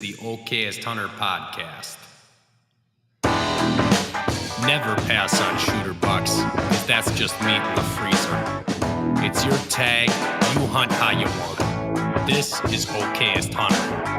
The Okayest Hunter podcast. Never pass on shooter bucks, because that's just meat in the freezer. It's your tag, you hunt how you want. This is Okayest Hunter.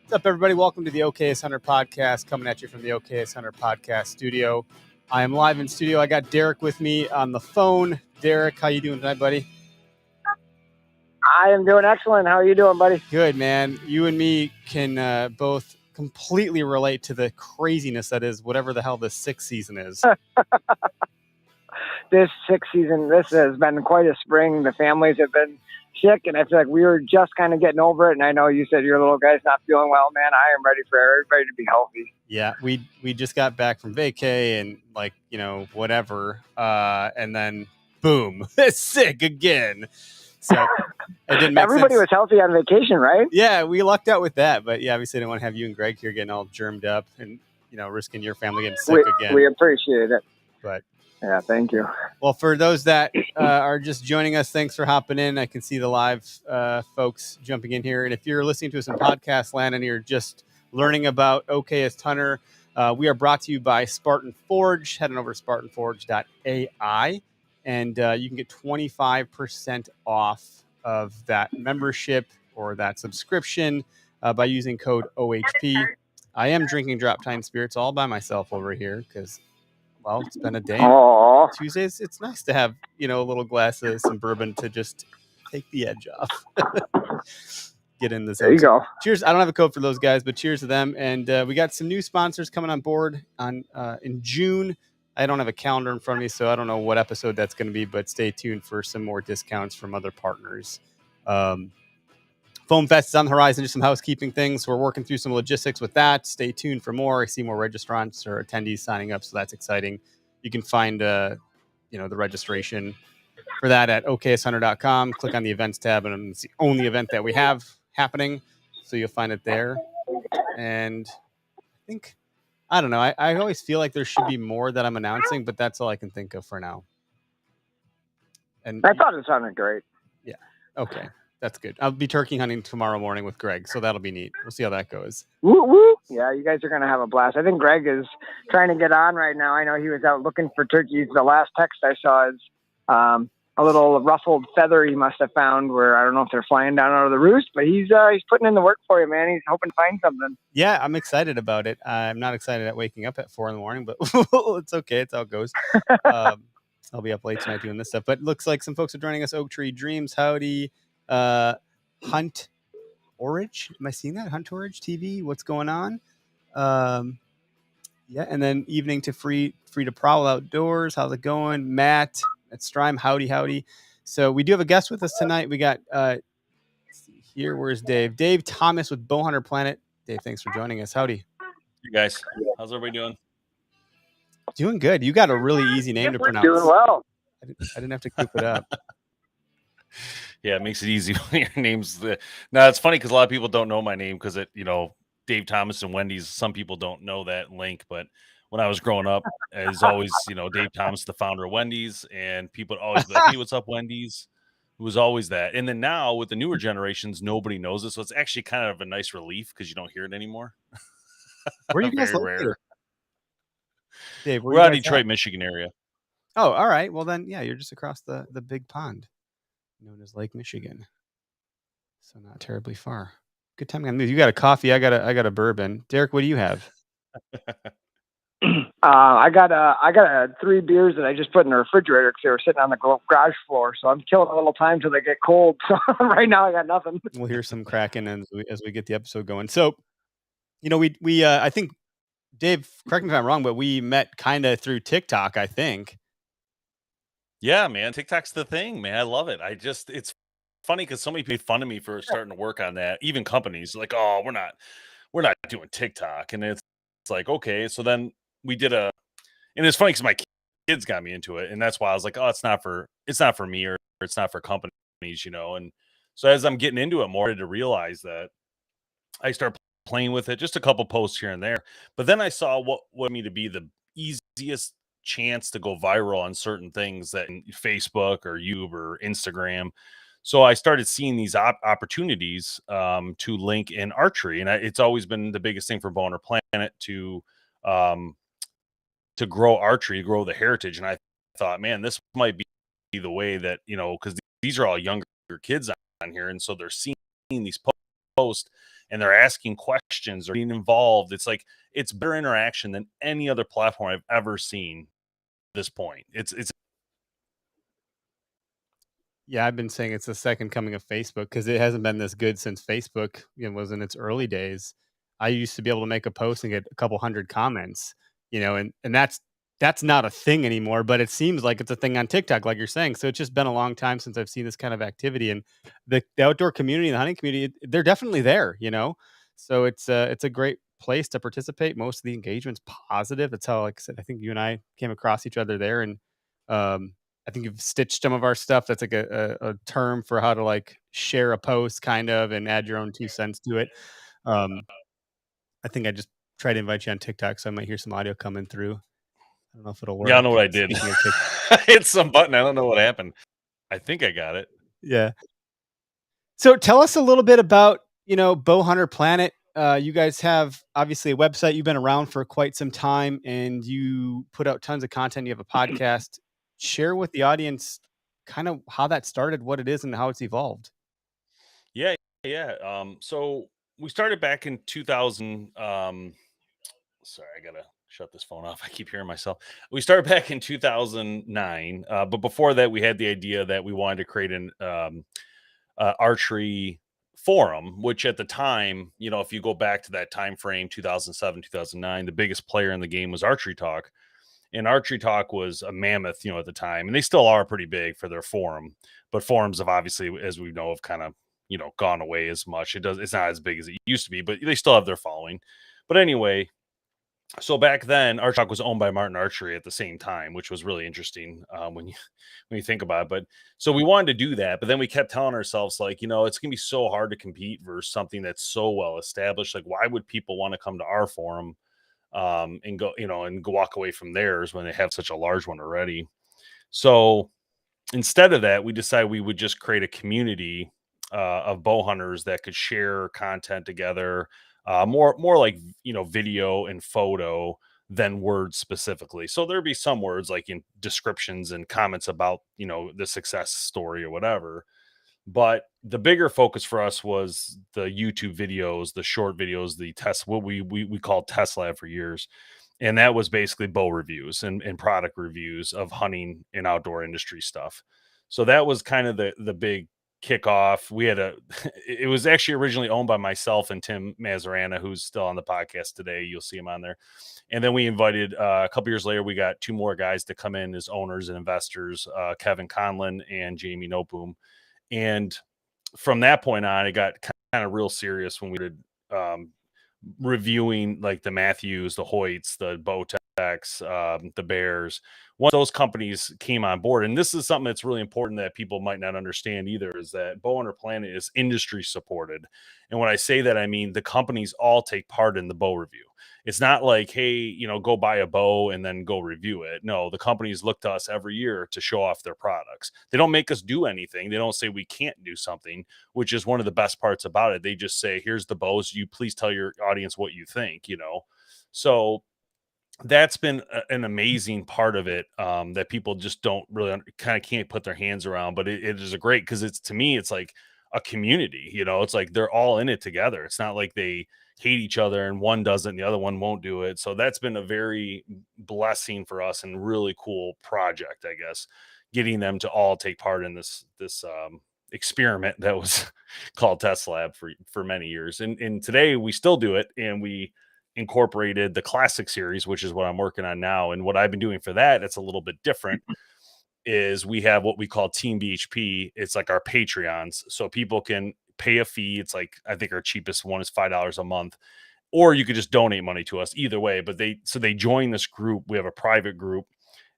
What's up, everybody? Welcome to the Okayest Hunter podcast, coming at you from the Okayest Hunter podcast studio. I am live in studio. I got Derek with me on the phone. Derek, how you doing tonight, buddy? I am doing excellent. How are you doing, buddy? Good, man. You and me can both completely relate to the craziness that is whatever the hell this sixth season is. This sixth season, this has been quite a spring. The families have been sick, and I feel like we were just kind of getting over it. And I know you said your little guy's not feeling well, man. I am ready for everybody to be healthy. Yeah, we just got back from vacay and whatever, and then boom, sick again. So it didn't make Everybody sense. was healthy on vacation, right? Yeah, we lucked out with that, but yeah, obviously didn't want to have you and Greg here getting all germed up and risking your family getting sick again. We appreciate it. But yeah, thank you. well, for those that are just joining us, thanks for hopping in. I can see the live folks jumping in here, and if you're listening to us in podcast land and you're just learning about Okayest Hunter, we are brought to you by Spartan Forge. Head on over to spartanforge.ai, and you can get 25% off of that membership or that subscription by using code OHP. I am drinking Drop Time Spirits all by myself over here because, well, it's been a day. Aww. Tuesdays, it's nice to have, a little glass of some bourbon to just take the edge off. Get in this. There you go. Cheers. I don't have a code for those guys, but cheers to them. And we got some new sponsors coming on board in June. I don't have a calendar in front of me, so I don't know what episode that's going to be, but stay tuned for some more discounts from other partners. Foam Fest is on the horizon, just some housekeeping things. We're working through some logistics with that. Stay tuned for more. I see more registrants or attendees signing up, so that's exciting. You can find the registration for that at okayesthunter.com. Click on the events tab, and it's the only event that we have happening, so you'll find it there. And I don't know. I always feel like there should be more that I'm announcing, but that's all I can think of for now. And I thought it sounded great. Yeah. Okay. That's good. I'll be turkey hunting tomorrow morning with Greg, so that'll be neat. We'll see how that goes. Woo woo! Yeah, you guys are going to have a blast. I think Greg is trying to get on right now. I know he was out looking for turkeys. The last text I saw is a little ruffled feather he must have found where I don't know if they're flying down out of the roost, but he's putting in the work for you, man. He's hoping to find something. Yeah, I'm excited about it. I'm not excited at waking up at 4 a.m, but it's okay. It's how it goes. I'll be up late tonight doing this stuff, but it looks like some folks are joining us. Oak Tree Dreams, howdy. Hunt Orage. Am I seeing that? Hunt Orage TV? What's going on? Yeah, and then evening to free to prowl outdoors. How's it going? Matt at Strime, howdy. So we do have a guest with us tonight. We got let's see here. Where's Dave? Dave Thomas with Bowhunter Planet. Dave, thanks for joining us. Howdy. You guys, how's everybody doing? Doing good. You got a really easy name to pronounce. Doing well. I didn't have to coop it up. Yeah, it makes it easy when your name's Now it's funny because a lot of people don't know my name because Dave Thomas and Wendy's. Some people don't know that link, but when I was growing up, as always, Dave Thomas, the founder of Wendy's, and people would always be like, "Hey, what's up, Wendy's?" It was always that. And then now with the newer generations, nobody knows it, so it's actually kind of a nice relief because you don't hear it anymore. Where are you guys Very located? rare. Dave, We're out of Detroit, Michigan area. Oh, all right. Well, then, yeah, you're just across the big pond known as Lake Michigan. So not terribly far. Good time on the news. You got a coffee. I got a bourbon. Derek, what do you have? I got 3 beers that I just put in the refrigerator because they were sitting on the garage floor. So I'm killing a little time till they get cold. So right now I got nothing. We'll hear some cracking as we get the episode going. So, we I think, Dave, correct me if I'm wrong, but we met kind of through TikTok, I think. Yeah, man. TikTok's the thing, man. I love it. It's funny because so many people made fun of me for starting to work on that. Even companies like, "Oh, we're not doing TikTok." And it's like, okay. So then we did and it's funny because my kids got me into it. And that's why I was like, "Oh, it's not for me," or it's not for companies, and so as I'm getting into it more, to realize that I start playing with it, just a couple posts here and there. But then I saw what me to be the easiest chance to go viral on certain things, that in Facebook or YouTube or Instagram. So I started seeing these opportunities to link in archery, and it's always been the biggest thing for Bowhunter Planet um, to grow archery, grow the heritage. And I thought, man, this might be the way that, because these are all younger kids on here, and so they're seeing these posts and they're asking questions or being involved. It's like it's better interaction than any other platform I've ever seen at this point. It's Yeah, I've been saying it's the second coming of Facebook because it hasn't been this good since Facebook, was in its early days. I used to be able to make a post and get a couple hundred comments, and that's not a thing anymore. But it seems like it's a thing on TikTok, like you're saying. So it's just been a long time since I've seen this kind of activity, and the outdoor community, the hunting community, they're definitely there. So it's a great place to participate. Most of the engagement's positive. That's how, like I said, I think you and I came across each other there, and um, I think you've stitched some of our stuff. That's like a term for how to like share a post kind of and add your own 2 cents to it. Um, I think I just tried to invite you on TikTok, so I might hear some audio coming through. I don't know if it'll Yeah, I work. know what I did. Speaking of TikTok. I hit some button. I don't know what happened. I think I got it. Yeah. So tell us a little bit about, Bowhunter Planet. You guys have obviously a website. You've been around for quite some time and you put out tons of content. You have a podcast. Share with the audience kind of how that started, what it is, and how it's evolved. Yeah, yeah. So we started back in 2000. Sorry, I gotta shut this phone off. I keep hearing myself. We started back in 2009, but before that, we had the idea that we wanted to create an archery forum, which at the time, if you go back to that time frame, 2007, 2009, the biggest player in the game was Archery Talk. And Archery Talk was a mammoth, at the time, and they still are pretty big for their forum. But forums have obviously, as we know, have kind of, gone away as much. It's not as big as it used to be, but they still have their following. But anyway, so back then, Archery Talk was owned by Martin Archery at the same time, which was really interesting when you think about it. But so we wanted to do that, but then we kept telling ourselves, like, it's gonna be so hard to compete versus something that's so well established. Like, why would people want to come to our forum and go, and go walk away from theirs when they have such a large one already? So instead of that, we decided we would just create a community of bow hunters that could share content together, more like video and photo than words specifically. So there'd be some words like in descriptions and comments about the success story or whatever. But the bigger focus for us was the YouTube videos, the short videos, the test, what we called Test Lab for years. And that was basically bow reviews and product reviews of hunting and outdoor industry stuff. So that was kind of the big kickoff. We had it was actually originally owned by myself and Tim Mazarana, who's still on the podcast today. You'll see him on there. And then we invited a couple years later, we got two more guys to come in as owners and investors, Kevin Conlon and Jamie Nopum. And from that point on, it got kind of real serious when we did reviewing like the Matthews, the Hoyts, the Bowtechs, the Bears. Once those companies came on board, and this is something that's really important that people might not understand either, is that Bowhunter Planet is industry supported. And when I say that, I mean the companies all take part in the bow review. It's not like, hey, go buy a bow and then go review it. No, the companies look to us every year to show off their products. They don't make us do anything. They don't say we can't do something, which is one of the best parts about it. They just say, here's the bows. You please tell your audience what you think. So that's been an amazing part of it, that people just don't really kind of can't put their hands around. But it is a great, because to me, it's like a community. It's like they're all in it together. It's not like they hate each other and one doesn't, the other one won't do it. So that's been a very blessing for us and really cool project, I guess, getting them to all take part in this experiment that was called Test Lab for many years. And today we still do it, and we incorporated the classic series, which is what I'm working on now. And what I've been doing for that, it's a little bit different, is we have what we call Team BHP. It's like our Patreons. So people can pay a fee. It's like, I think our cheapest one is $5 a month, or you could just donate money to us, either way. But they join this group. We have a private group,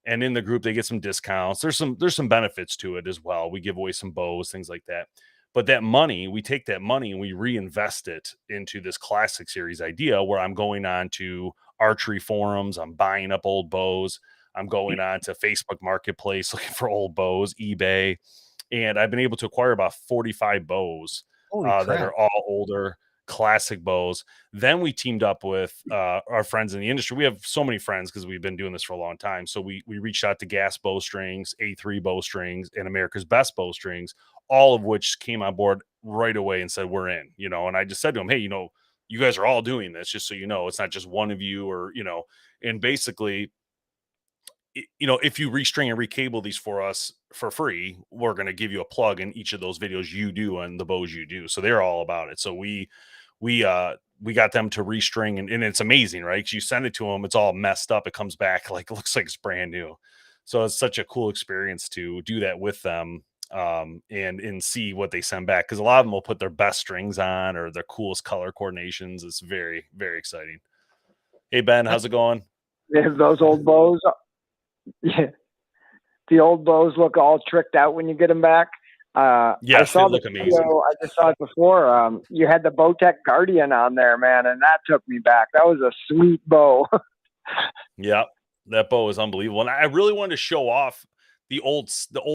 And in the group, they get some discounts. There's some benefits to it as well. We give away some bows, things like that. But that money, we take that money and we reinvest it into this classic series idea where I'm going on to archery forums, I'm buying up old bows, I'm going on to Facebook Marketplace looking for old bows, eBay, and I've been able to acquire about 45 bows Holy that crap. are all older classic bows. Then we teamed up with our friends in the industry. We have so many friends because we've been doing this for a long time. So we reached out to Gas Bowstrings, A3 Bowstrings, and America's Best Bowstrings, all of which came on board right away and said, we're in, and I just said to them, hey, you guys are all doing this, just so you know, it's not just one of you or, and basically, if you restring and recable these for us for free, we're going to give you a plug in each of those videos you do and the bows you do. So they're all about it. So we got them to restring and it's amazing, right? 'Cause you send it to them, it's all messed up. It comes back like, it looks like it's brand new. So it's such a cool experience to do that with them and see what they send back. 'Cause a lot of them will put their best strings on or their coolest color coordinations. It's very, very exciting. Hey, Ben, how's it going? Those old bows, yeah, the old bows look all tricked out when you get them back. Yes, I saw they look the amazing. video, I just saw it before. You had the Bowtech Guardian on there, man, and that took me back. That was a sweet bow. Yeah, that bow is unbelievable. And I really wanted to show off the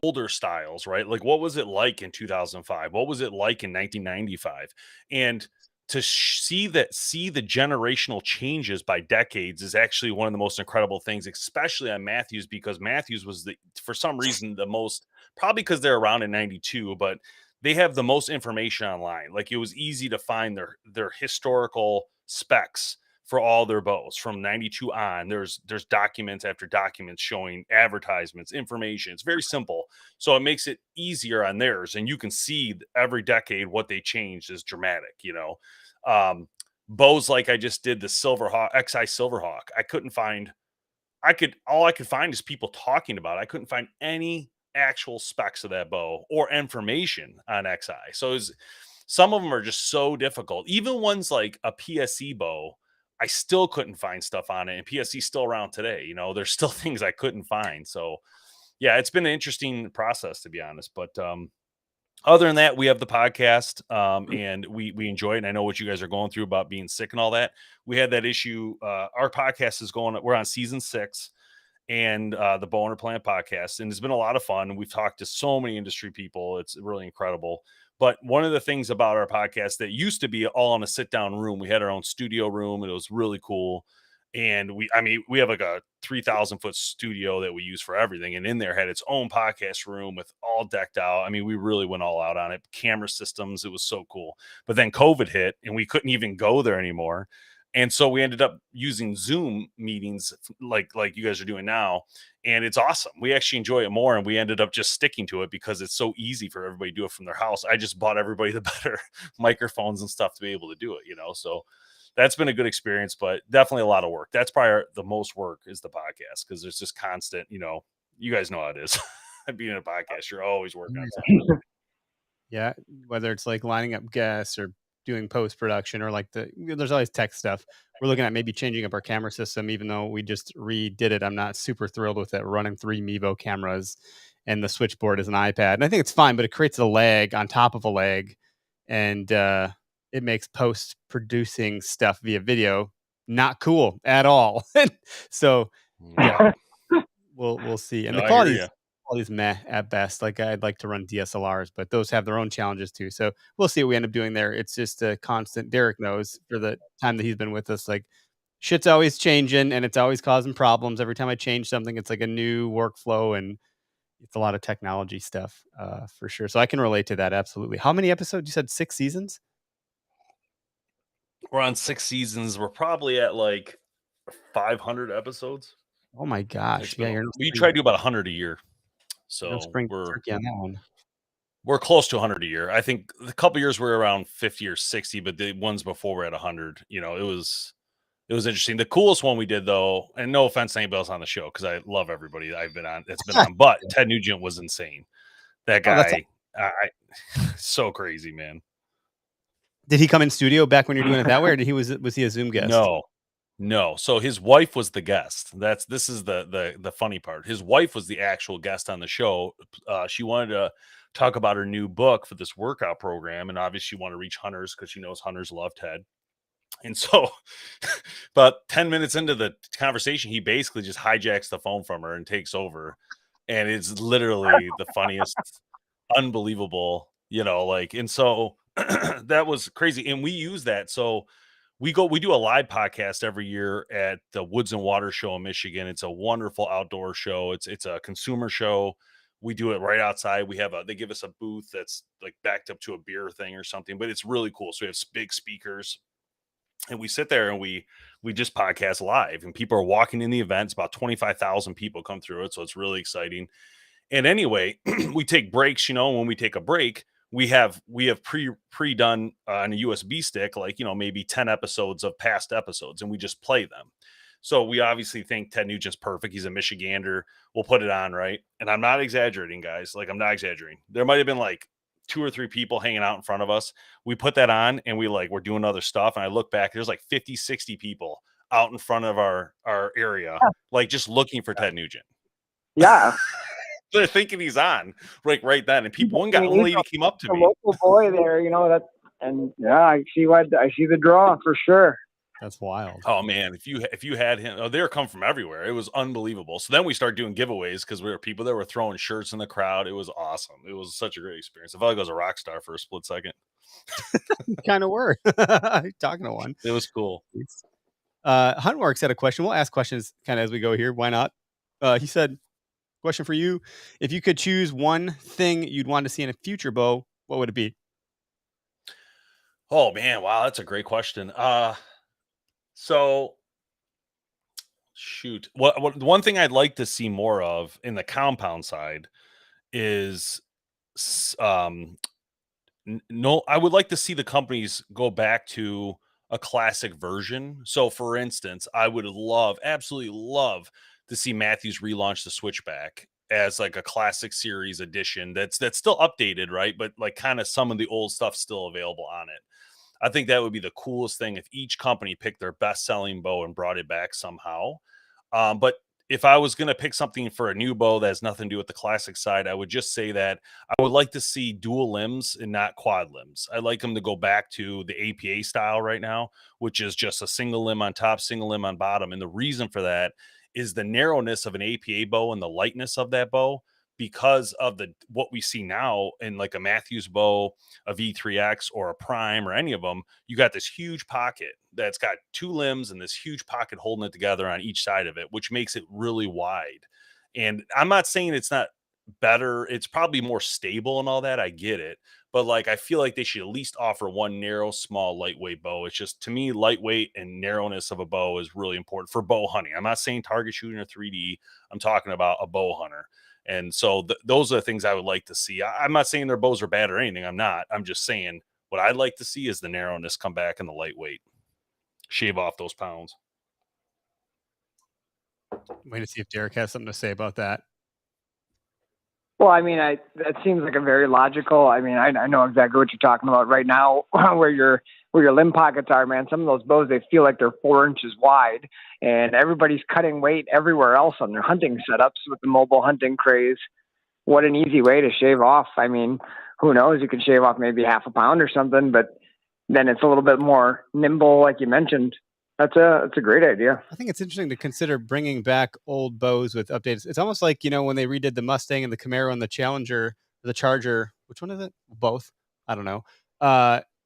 older styles, right? Like what was it like in 2005? What was it like in 1995? And to see the generational changes by decades is actually one of the most incredible things, especially on Matthews, because Matthews was for some reason the most, probably because they're around in 92, but they have the most information online. Like it was easy to find their historical specs for all their bows from 92 on. There's documents after documents showing advertisements, information. It's very simple. So it makes it easier on theirs. And you can see every decade what they changed is dramatic, bows like I just did the Silverhawk, XI Silverhawk. All I could find is people talking about it. I couldn't find any actual specs of that bow or information on XI. So some of them are just so difficult. Even ones like a PSE bow, I still couldn't find stuff on it, and PSE's still around today. There's still things I couldn't find. So, yeah, it's been an interesting process, to be honest. But other than that, we have the podcast, and we enjoy it. And I know what you guys are going through about being sick and all that. We had that issue. Our podcast is going. We're on season 6, and the Bowhunter Planet podcast, and it's been a lot of fun. We've talked to so many industry people. It's really incredible. But one of the things about our podcast that used to be all in a sit down room, we had our own studio room, and it was really cool. And we have like a 3,000-foot studio that we use for everything. And in there had its own podcast room with all decked out. I mean, we really went all out on it. Camera systems. It was so cool. But then COVID hit and we couldn't even go there anymore. And so we ended up using Zoom meetings like you guys are doing now. And it's awesome. We actually enjoy it more. And we ended up just sticking to it because it's so easy for everybody to do it from their house. I just bought everybody the better microphones and stuff to be able to do it, So that's been a good experience, but definitely a lot of work. That's probably the most work is the podcast because there's just constant, you guys know how it is. Being in a podcast, you're always working on something. Yeah, whether it's like lining up guests or doing post production or like there's always tech stuff. We're looking at maybe changing up our camera system, even though we just redid it. I'm not super thrilled with it. Running 3 Mevo cameras and the switchboard is an iPad. And I think it's fine, but it creates a lag on top of a lag. And it makes post producing stuff via video not cool at all. So yeah, we'll see. And No, the I hear quality ya. is meh at best. Like I'd like to run DSLRs, but those have their own challenges too. So we'll see what we end up doing there. It's just a constant. Derek knows for the time that he's been with us, like shit's always changing and it's always causing problems. Every time I change something, it's like a new workflow and it's a lot of technology stuff for sure. So I can relate to that absolutely. How many episodes? You said 6 seasons? We're on 6 seasons. We're probably at like 500 episodes. Oh my gosh! Yeah, We try to do about 100 a year. no So spring turkey on that one. we're close to 100 a year. I think a couple years we were around 50 or 60, but the ones before were at 100. It was interesting. The coolest one we did though, and no offense to anybody else on the show, because I love everybody I've been on. It's been on, but Ted Nugent was insane. That guy, so crazy, man. Did he come in studio back when you're doing it that way, or was he a Zoom guest? No, No. So his wife was the guest. This is the funny part. His wife was the actual guest on the show. She wanted to talk about her new book for this workout program, and obviously she wanted to reach hunters because she knows hunters love Ted. And so, about 10 minutes into the conversation, he basically just hijacks the phone from her and takes over. And it's literally the funniest, unbelievable, like, and so that was crazy. And we use that. So we do a live podcast every year at the Woods and Water Show in Michigan. It's a wonderful outdoor show. It's a consumer show. We do it right outside. They give us a booth that's like backed up to a beer thing or something, but it's really cool. So we have big speakers and we sit there and we just podcast live, and people are walking in the events. About 25,000 people come through it, so it's really exciting. And anyway, we take breaks. When we take a break, we have pre done on a USB stick, like maybe 10 episodes of past episodes, and we just play them. So we obviously think Ted Nugent's perfect. He's a Michigander. We'll put it on, right? And I'm not exaggerating, guys. Like, I'm not exaggerating. There might have been like 2 or 3 people hanging out in front of us. We put that on and we're doing other stuff. And I look back, there's like 50, 60 people out in front of our area, like just looking for Ted Nugent. Yeah. They're thinking he's on right then. And people, one lady came up to me. Local boy there, and yeah, I see the draw for sure. That's wild. Oh man, if you had him, they were coming from everywhere. It was unbelievable. So then we started doing giveaways because we were people that were throwing shirts in the crowd. It was awesome. It was such a great experience. I felt like I was a rock star for a split second. Kind of were talking to one. It was cool. Huntworks had a question. We'll ask questions kind of as we go here. Why not? He said, question for you: if you could choose one thing you'd want to see in a future bow, what would it be? Oh man, wow, that's a great question. So shoot, what one thing I'd like to see more of in the compound side is no, I would like to see the companies go back to a classic version. So for instance, I would absolutely love to see Matthews relaunch the Switchback as like a classic series edition that's still updated, right? But like kind of some of the old stuff still available on it. I think that would be the coolest thing if each company picked their best-selling bow and brought it back somehow. But if I was going to pick something for a new bow that has nothing to do with the classic side, I would just say that I would like to see dual limbs and not quad limbs. I'd like them to go back to the APA style right now, which is just a single limb on top, single limb on bottom. And the reason for that is the narrowness of an APA bow and the lightness of that bow, because of what we see now in like a Matthews bow, a V3X or a Prime or any of them. You got this huge pocket that's got 2 limbs and this huge pocket holding it together on each side of it, which makes it really wide. And I'm not saying it's not better. It's probably more stable and all that. I get it. But like, I feel like they should at least offer one narrow, small, lightweight bow. It's just, to me, lightweight and narrowness of a bow is really important for bow hunting. I'm not saying target shooting or 3D. I'm talking about a bow hunter. And so those are the things I would like to see. I'm not saying their bows are bad or anything. I'm not. I'm just saying what I'd like to see is the narrowness come back and the lightweight. Shave off those pounds. Wait to see if Derek has something to say about that. Well, I mean, that seems like a very logical. I mean, I know exactly what you're talking about right now, where your limb pockets are, man. Some of those bows, they feel like they're 4 inches wide, and everybody's cutting weight everywhere else on their hunting setups with the mobile hunting craze. What an easy way to shave off. I mean, who knows? You could shave off maybe half a pound or something, but then it's a little bit more nimble, like you mentioned. That's a great idea. I think it's interesting to consider bringing back old bows with updates. It's almost like, when they redid the Mustang and the Camaro and the Challenger, the Charger. Which one is it? Both. I don't know.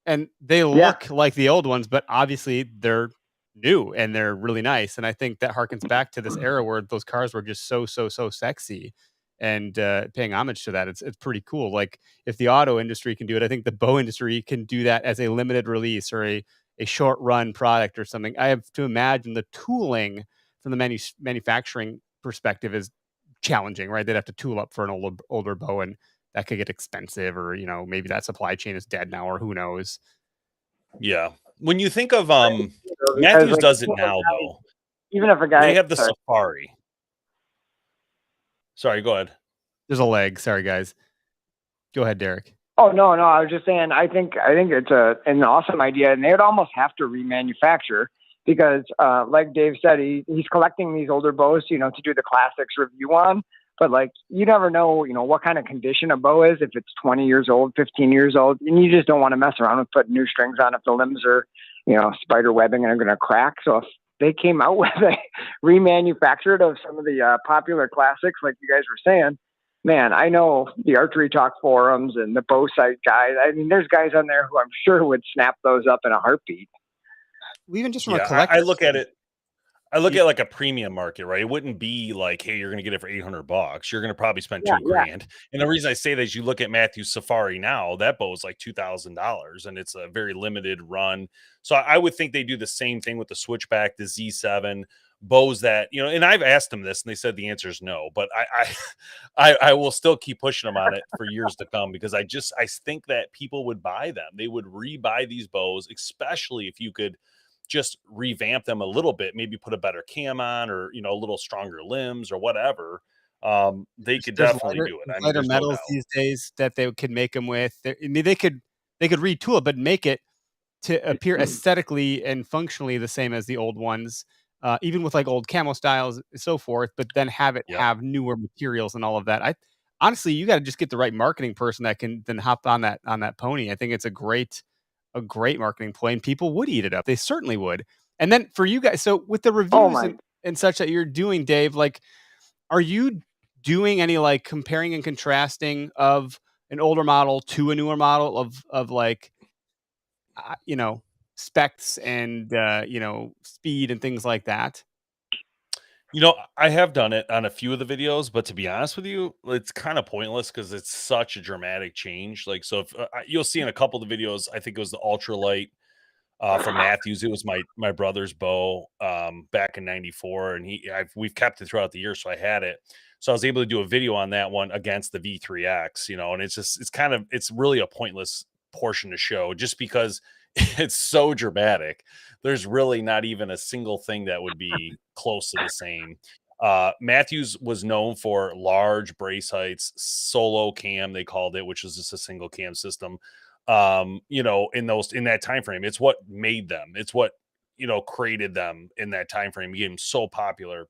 And they look like the old ones, but obviously they're new and they're really nice. And I think that harkens back to this era where those cars were just so sexy, and paying homage to that. It's pretty cool. Like, if the auto industry can do it, I think the bow industry can do that as a limited release or a short run product or something. I have to imagine the tooling from the manufacturing perspective is challenging, right? They'd have to tool up for an older bow, and that could get expensive, or, maybe that supply chain is dead now, or who knows. Yeah. When you think of Matthews does it now, though. Even if a guy, they have the Safari. Sorry, go ahead. There's a leg. Sorry, guys. Go ahead, Derek. Oh, no. I was just saying, I think it's an awesome idea, and they would almost have to remanufacture, because, like Dave said, he's collecting these older bows, to do the classics review on. But like, you never know, what kind of condition a bow is, if it's 20 years old, 15 years old, and you just don't want to mess around with putting new strings on if the limbs are, spider webbing and are going to crack. So if they came out with a remanufactured of some of the popular classics, like you guys were saying, man, I know the Archery Talk forums and the bow site guys. I mean, there's guys on there who I'm sure would snap those up in a heartbeat. Even just from a Yeah, collector. I look at it. I look at like a premium market, right? It wouldn't be like, hey, you're going to get it for $800. You're going to probably spend Yeah, $2,000. And the reason I say that is you look at Matthew's Safari now, that bow is like $2,000 and it's a very limited run. So I would think they do the same thing with the Switchback, the Z7 bows that, and I've asked them this and they said the answer is no, but I will still keep pushing them on it for years to come, because I think that people would buy them. They would rebuy these bows, especially if you could just revamp them a little bit, maybe put a better cam on, or a little stronger limbs or whatever. They could definitely do it. I mean, Lighter there's no metals doubt. these days that they could make them with. I mean, they could retool it, but make it to appear aesthetically and functionally the same as the old ones, even with like old camo styles and so forth. But then have it Yep. have newer materials and all of that. Honestly, you got to just get the right marketing person that can then hop on that pony. I think it's a great marketing play, and people would eat it up. They certainly would. And then for you guys, so with the reviews and such that you're doing, Dave, like, are you doing any like comparing and contrasting of an older model to a newer model of like, specs and, speed and things like that? I have done it on a few of the videos, but to be honest with you, it's kind of pointless because it's such a dramatic change. Like, so if you'll see in a couple of the videos, I think it was the ultralight from Matthews. It was my brother's bow back in '94, and we've kept it throughout the year, so I had it. So I was able to do a video on that one against the V3X, and it's really a pointless portion to show, just because it's so dramatic. There's really not even a single thing that would be close to the same. Matthews was known for large brace heights, solo cam, they called it, which was just a single cam system. In that time frame, it's what made them. It's what created them in that time frame, became so popular.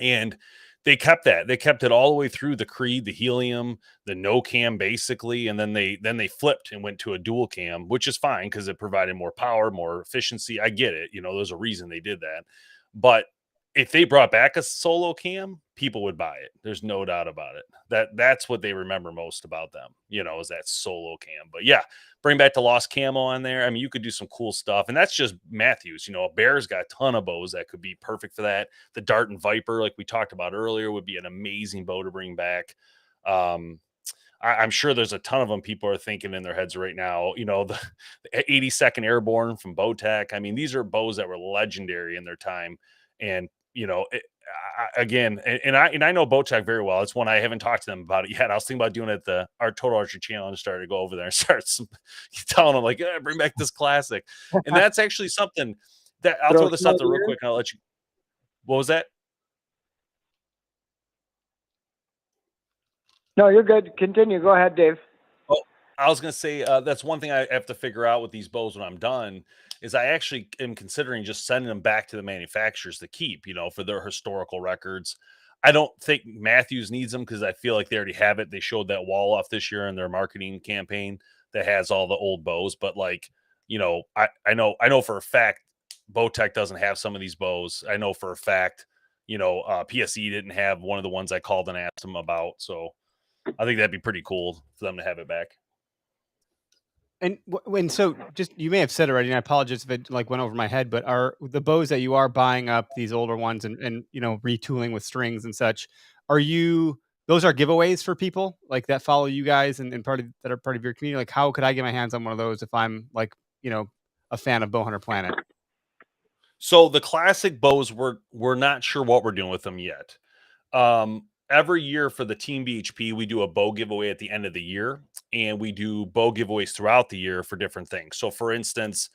And they kept that. They kept it all the way through the Creed, the Helium, the no cam, basically, and then they flipped and went to a dual cam, which is fine because it provided more power, more efficiency. I get it. There's a reason they did that. But if they brought back a solo cam, people would buy it. There's no doubt about it. That's what they remember most about them, is that solo cam. But yeah, bring back the lost camo on there. I mean, you could do some cool stuff, and that's just Matthews. Bear's got a ton of bows that could be perfect for that. The Dart and Viper, like we talked about earlier, would be an amazing bow to bring back. I'm sure there's a ton of them people are thinking in their heads right now. The 82nd Airborne from Bowtech. I mean, these are bows that were legendary in their time, and again, and I know Bowtech very well. It's one I haven't talked to them about it yet. I was thinking about doing it at our Total Archery Challenge. Started to go over there and start telling them like, bring back this classic. And that's actually something that I'll throw this out there real quick. And I'll let you. What was that? No, you're good. Continue. Go ahead, Dave. Oh, I was going to say that's one thing I have to figure out with these bows when I'm done. Is I actually am considering just sending them back to the manufacturers to keep, for their historical records. I don't think Matthews needs them because I feel like they already have it. They showed that wall off this year in their marketing campaign that has all the old bows. But like, I know for a fact Bowtech doesn't have some of these bows. I know for a fact, PSE didn't have one of the ones I called and asked them about. So I think that'd be pretty cool for them to have it back. And so just, you may have said already, and I apologize if it like went over my head, but are the bows that you are buying up, these older ones and retooling with strings and such, those are giveaways for people like that follow you guys and that are part of your community? Like, how could I get my hands on one of those if I'm like, a fan of Bowhunter Planet? So the classic bows, we're not sure what we're doing with them yet. Every year for the Team BHP, we do a bow giveaway at the end of the year, and we do bow giveaways throughout the year for different things. So for instance,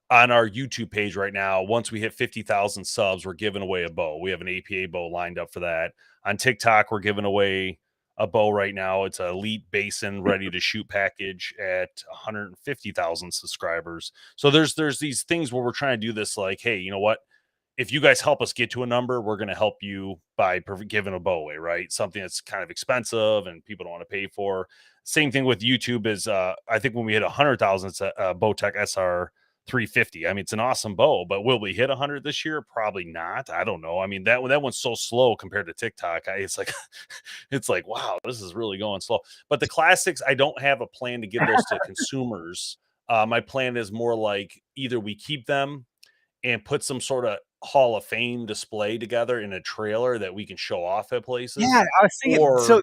on our YouTube page right now, once we hit 50,000 subs, we're giving away a bow. We have an APA bow lined up for that. On TikTok, we're giving away a bow right now. It's a Elite Basin ready to shoot package at 150,000 subscribers. So there's these things where we're trying to do this like, hey, you know what? If you guys help us get to a number, we're going to help you by giving a bow away, right? Something that's kind of expensive and people don't want to pay for. Same thing with YouTube is I think when we hit 100,000, it's a Bowtech SR 350. I mean, it's an awesome bow, but will we hit 100 this year? Probably not. I don't know. I mean, that one's so slow compared to TikTok. It's like, it's like, wow, this is really going slow. But the classics, I don't have a plan to give those to consumers. My plan is more like either we keep them and put some sort of Hall of Fame display together in a trailer that we can show off at places. Yeah, I was thinking. Or So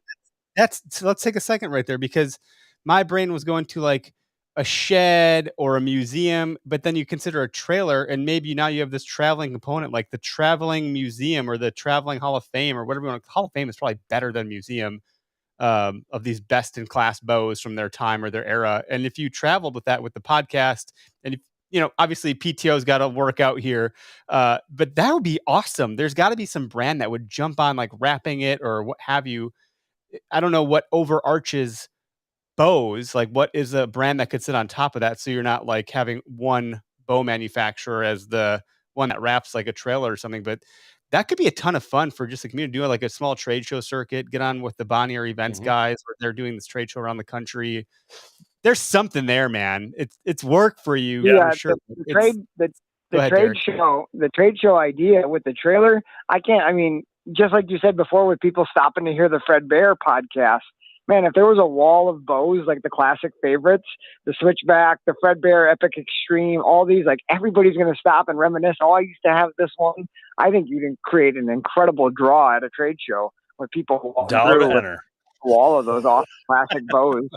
let's take a second right there, because my brain was going to like a shed or a museum, but then you consider a trailer, and maybe now you have this traveling component, like the traveling museum or the traveling Hall of Fame or whatever you want. Hall of Fame is probably better than museum, of these best in class bows from their time or their era. And if you traveled with that with the podcast, and if, obviously PTO's got to work out here, but that would be awesome. There's got to be some brand that would jump on, like wrapping it or what have you. I don't know what overarches bows. Like, what is a brand that could sit on top of that, so you're not like having one bow manufacturer as the one that wraps like a trailer or something. But that could be a ton of fun for just the community, doing like a small trade show circuit. Get on with the Bonnier events Mhm. guys, where they're doing this trade show around the country. There's something there, man. It's work for you for Yeah, sure. the It's trade the Go the ahead, trade Derek. show the trade show idea with the trailer. I mean, just like you said before, with people stopping to hear the Fred Bear podcast. Man, if there was a wall of bows like the classic favorites, the Switchback, the Fred Bear Epic Extreme, all these, like everybody's going to stop and reminisce. Oh, I used to have this one. I think you can create an incredible draw at a trade show with people walking dollar through to with enter. a wall of those awesome classic bows.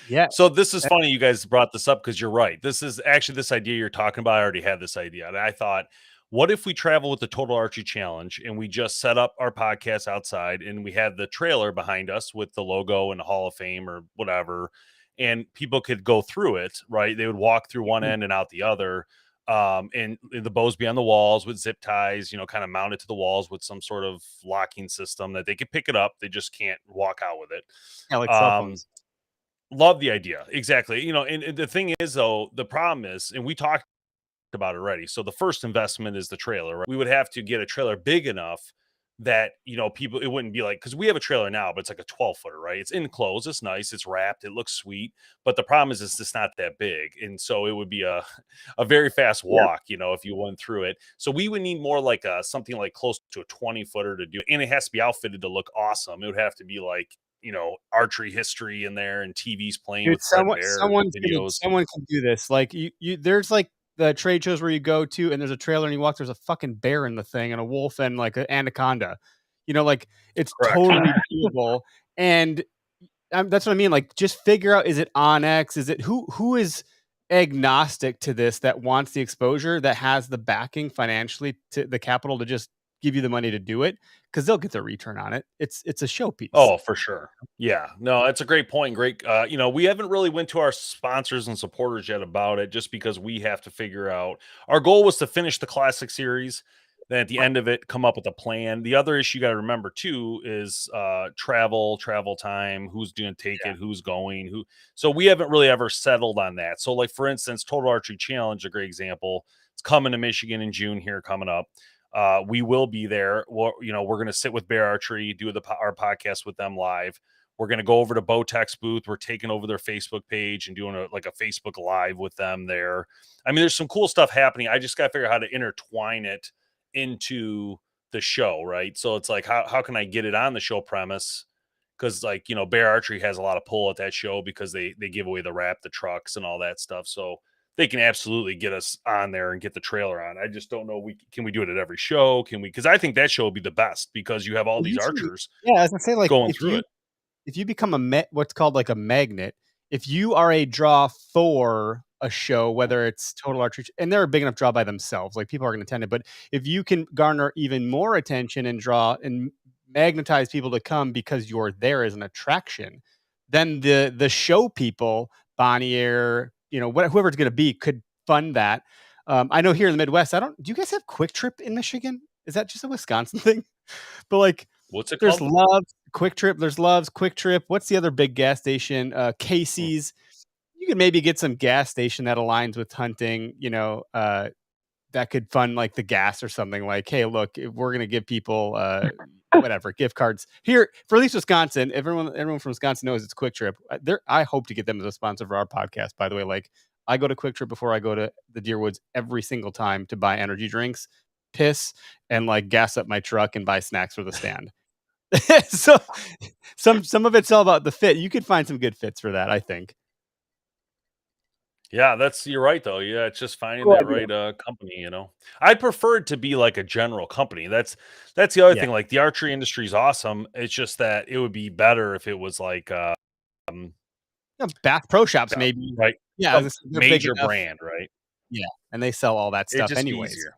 Yeah. So this is funny you guys brought this up because you're right. This is actually this idea you're talking about. I already had this idea. And I thought, what if we travel with the Total Archery Challenge and we just set up our podcast outside and we had the trailer behind us with the logo and the Hall of Fame or whatever, and people could go through it, right? They would walk through one end and out the other. And the bows be on the walls with zip ties, kind of mounted to the walls with some sort of locking system that they could pick it up. They just can't walk out with it. Yeah, like cell phones. Love the idea. Exactly. And the thing is, though, the problem is, and we talked about it already. So the first investment is the trailer, right? We would have to get a trailer big enough that, people, it wouldn't be like, because we have a trailer now, but it's like a 12-footer, right? It's enclosed, it's nice, it's wrapped, it looks sweet. But the problem is, it's just not that big. And so it would be a very fast walk, if you went through it. So we would need more like something like close to a 20-footer to do it. And it has to be outfitted to look awesome. It would have to be like, archery history in there and TV's playing Dude, with Fred Bear videos. someone can do this. Like there's like the trade shows where you go to and there's a trailer and you walk, there's a fucking bear in the thing and a wolf and like an anaconda. Like it's Correct. totally doable. And that's what I mean. Like, just figure out, is it Onyx? Is it who is agnostic to this, that wants the exposure, that has the backing financially, to the capital to just give you the money to do it, because they'll get their return on it. It's a showpiece. Oh, for sure. Yeah, no, that's a great point. Great. We haven't really went to our sponsors and supporters yet about it, just because we have to figure out. Our goal was to finish the classic series. Then at the end of it, come up with a plan. The other issue you got to remember too is travel time, who's going to take it, who's going, who. So we haven't really ever settled on that. So, like for instance, Total Archery Challenge, a great example. It's coming to Michigan in June here, coming up. We will be there. We're going to sit with Bear Archery, do our podcast with them live. We're going to go over to Bowtech's booth. We're taking over their Facebook page and doing a Facebook Live with them there. I mean, there's some cool stuff happening. I just got to figure out how to intertwine it into the show, right? So it's like, how can I get it on the show premise? Because Bear Archery has a lot of pull at that show because they give away the wrap, the trucks, and all that stuff. So they can absolutely get us on there and get the trailer on. I just don't know. Can we do it at every show? Can we? Because I think that show would be the best because you have all these archers. Yeah, I was gonna say, like, going through it. If you become what's called like a magnet, if you are a draw for a show, whether it's Total Archery, and they're a big enough draw by themselves, like people are going to attend it. But if you can garner even more attention and draw and magnetize people to come because you're there as an attraction, then the show people, Bonnier, whoever it's going to be, could fund that. I know here in the Midwest, do you guys have Quick Trip in Michigan? Is that just a Wisconsin thing? But like, What's it There's called? Love's, Quick Trip. There's Love's, Quick Trip. What's the other big gas station? Casey's. You could maybe get some gas station that aligns with hunting. That could fund like the gas or something. Like, hey, look, if we're gonna give people whatever gift cards here for at least Wisconsin. Everyone from Wisconsin knows it's Quick Trip. I hope to get them as a sponsor for our podcast. By the way, like I go to Quick Trip before I go to the Deerwoods every single time to buy energy drinks, piss, and like gas up my truck and buy snacks for the stand. So some of it's all about the fit. You could find some good fits for that, I think. Yeah, you're right though. Yeah, it's just finding Cool that idea. right company. I'd prefer it to be like a general company. That's the other Yeah. thing. Like the archery industry is awesome. It's just that it would be better if it was like Bath Pro Shops, maybe. right, Yeah, a they're big major enough. brand, right? Yeah, and they sell all that It'd stuff just be anyways. easier.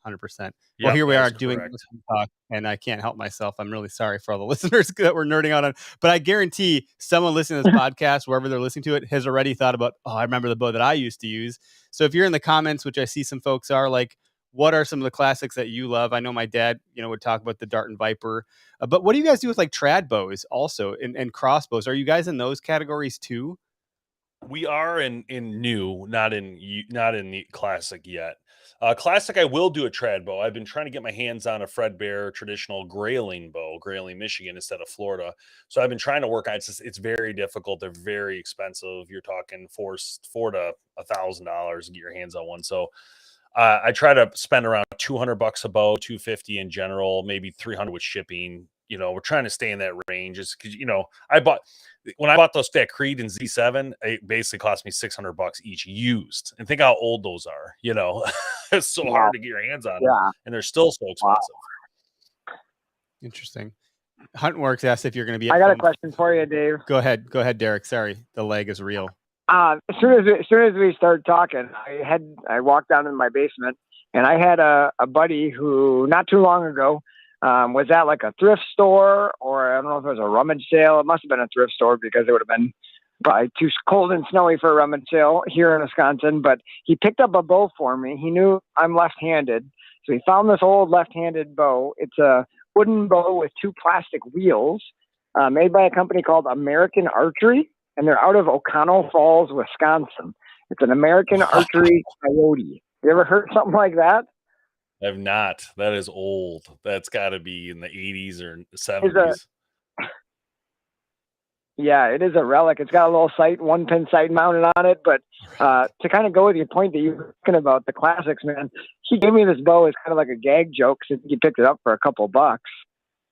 100%. Well, Yep, here we that are is doing correct. listening talk, and I can't help myself. I'm really sorry for all the listeners that we're nerding out on. But I guarantee someone listening to this podcast, wherever they're listening to it, has already thought about, oh, I remember the bow that I used to use. So if you're in the comments, which I see some folks are, like, what are some of the classics that you love? I know my dad, would talk about the Dart and Viper. But what do you guys do with like trad bows also and crossbows? Are you guys in those categories too? We are in new, not in the classic yet. Classic, I will do a trad bow. I've been trying to get my hands on a Fred Bear traditional grayling bow, Grayling, Michigan, instead of Florida. So I've been trying to work on it. It's very difficult. They're very expensive. You're talking $4 to $1,000 to get your hands on one. So I try to spend around $200 a bow, 250 in general, maybe 300 with shipping. We're trying to stay in that range. Just because when I bought those Fat Creed and Z7, it basically cost me $600 each used. And think how old those are. It's so Wow. hard to get your hands on them, Yeah. and they're still so expensive. Interesting. Huntworks asked if you're going to be. I got a question for you, Dave. Go ahead, Derek. Sorry, the leg is real. As soon as we started talking, I walked down in my basement, and I had a buddy who not too long ago was at like a thrift store, or I don't know if it was a rummage sale. It must have been a thrift store because it would have been probably too cold and snowy for a rummage sale here in Wisconsin. But he picked up a bow for me. He knew I'm left-handed, so he found this old left-handed bow. It's a wooden bow with two plastic wheels, made by a company called American Archery. And they're out of O'Connell Falls, Wisconsin. It's an American Archery Coyote. You ever heard something like that? I have not. That is old. That's got to be in the 80s or 70s. Yeah, it is a relic. It's got a little sight, one pin sight mounted on it. But to kind of go with your point that you were talking about the classics, man, he gave me this bow as kind of like a gag joke since he picked it up for a couple bucks.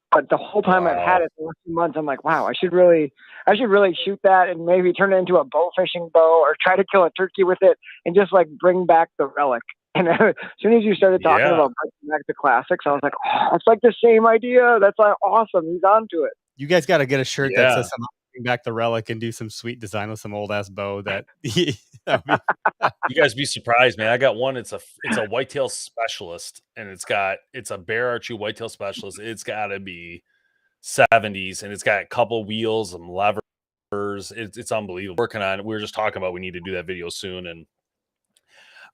But the whole time I've had it for a few months, I'm like, wow, I should really shoot that and maybe turn it into a bow fishing bow or try to kill a turkey with it and just like bring back the relic. And as soon as you started talking about bringing back the classics, I was like, oh, it's like the same idea. That's like awesome. He's onto it. You guys got to get a shirt that says bring back the relic and do some sweet design with some old ass bow that you guys be surprised, man. I got one. It's a whitetail specialist, and it's a bear archery whitetail specialist. It's got to be 70s, and it's got a couple wheels and levers. It's unbelievable. Working on it. We were just talking about we need to do that video soon, and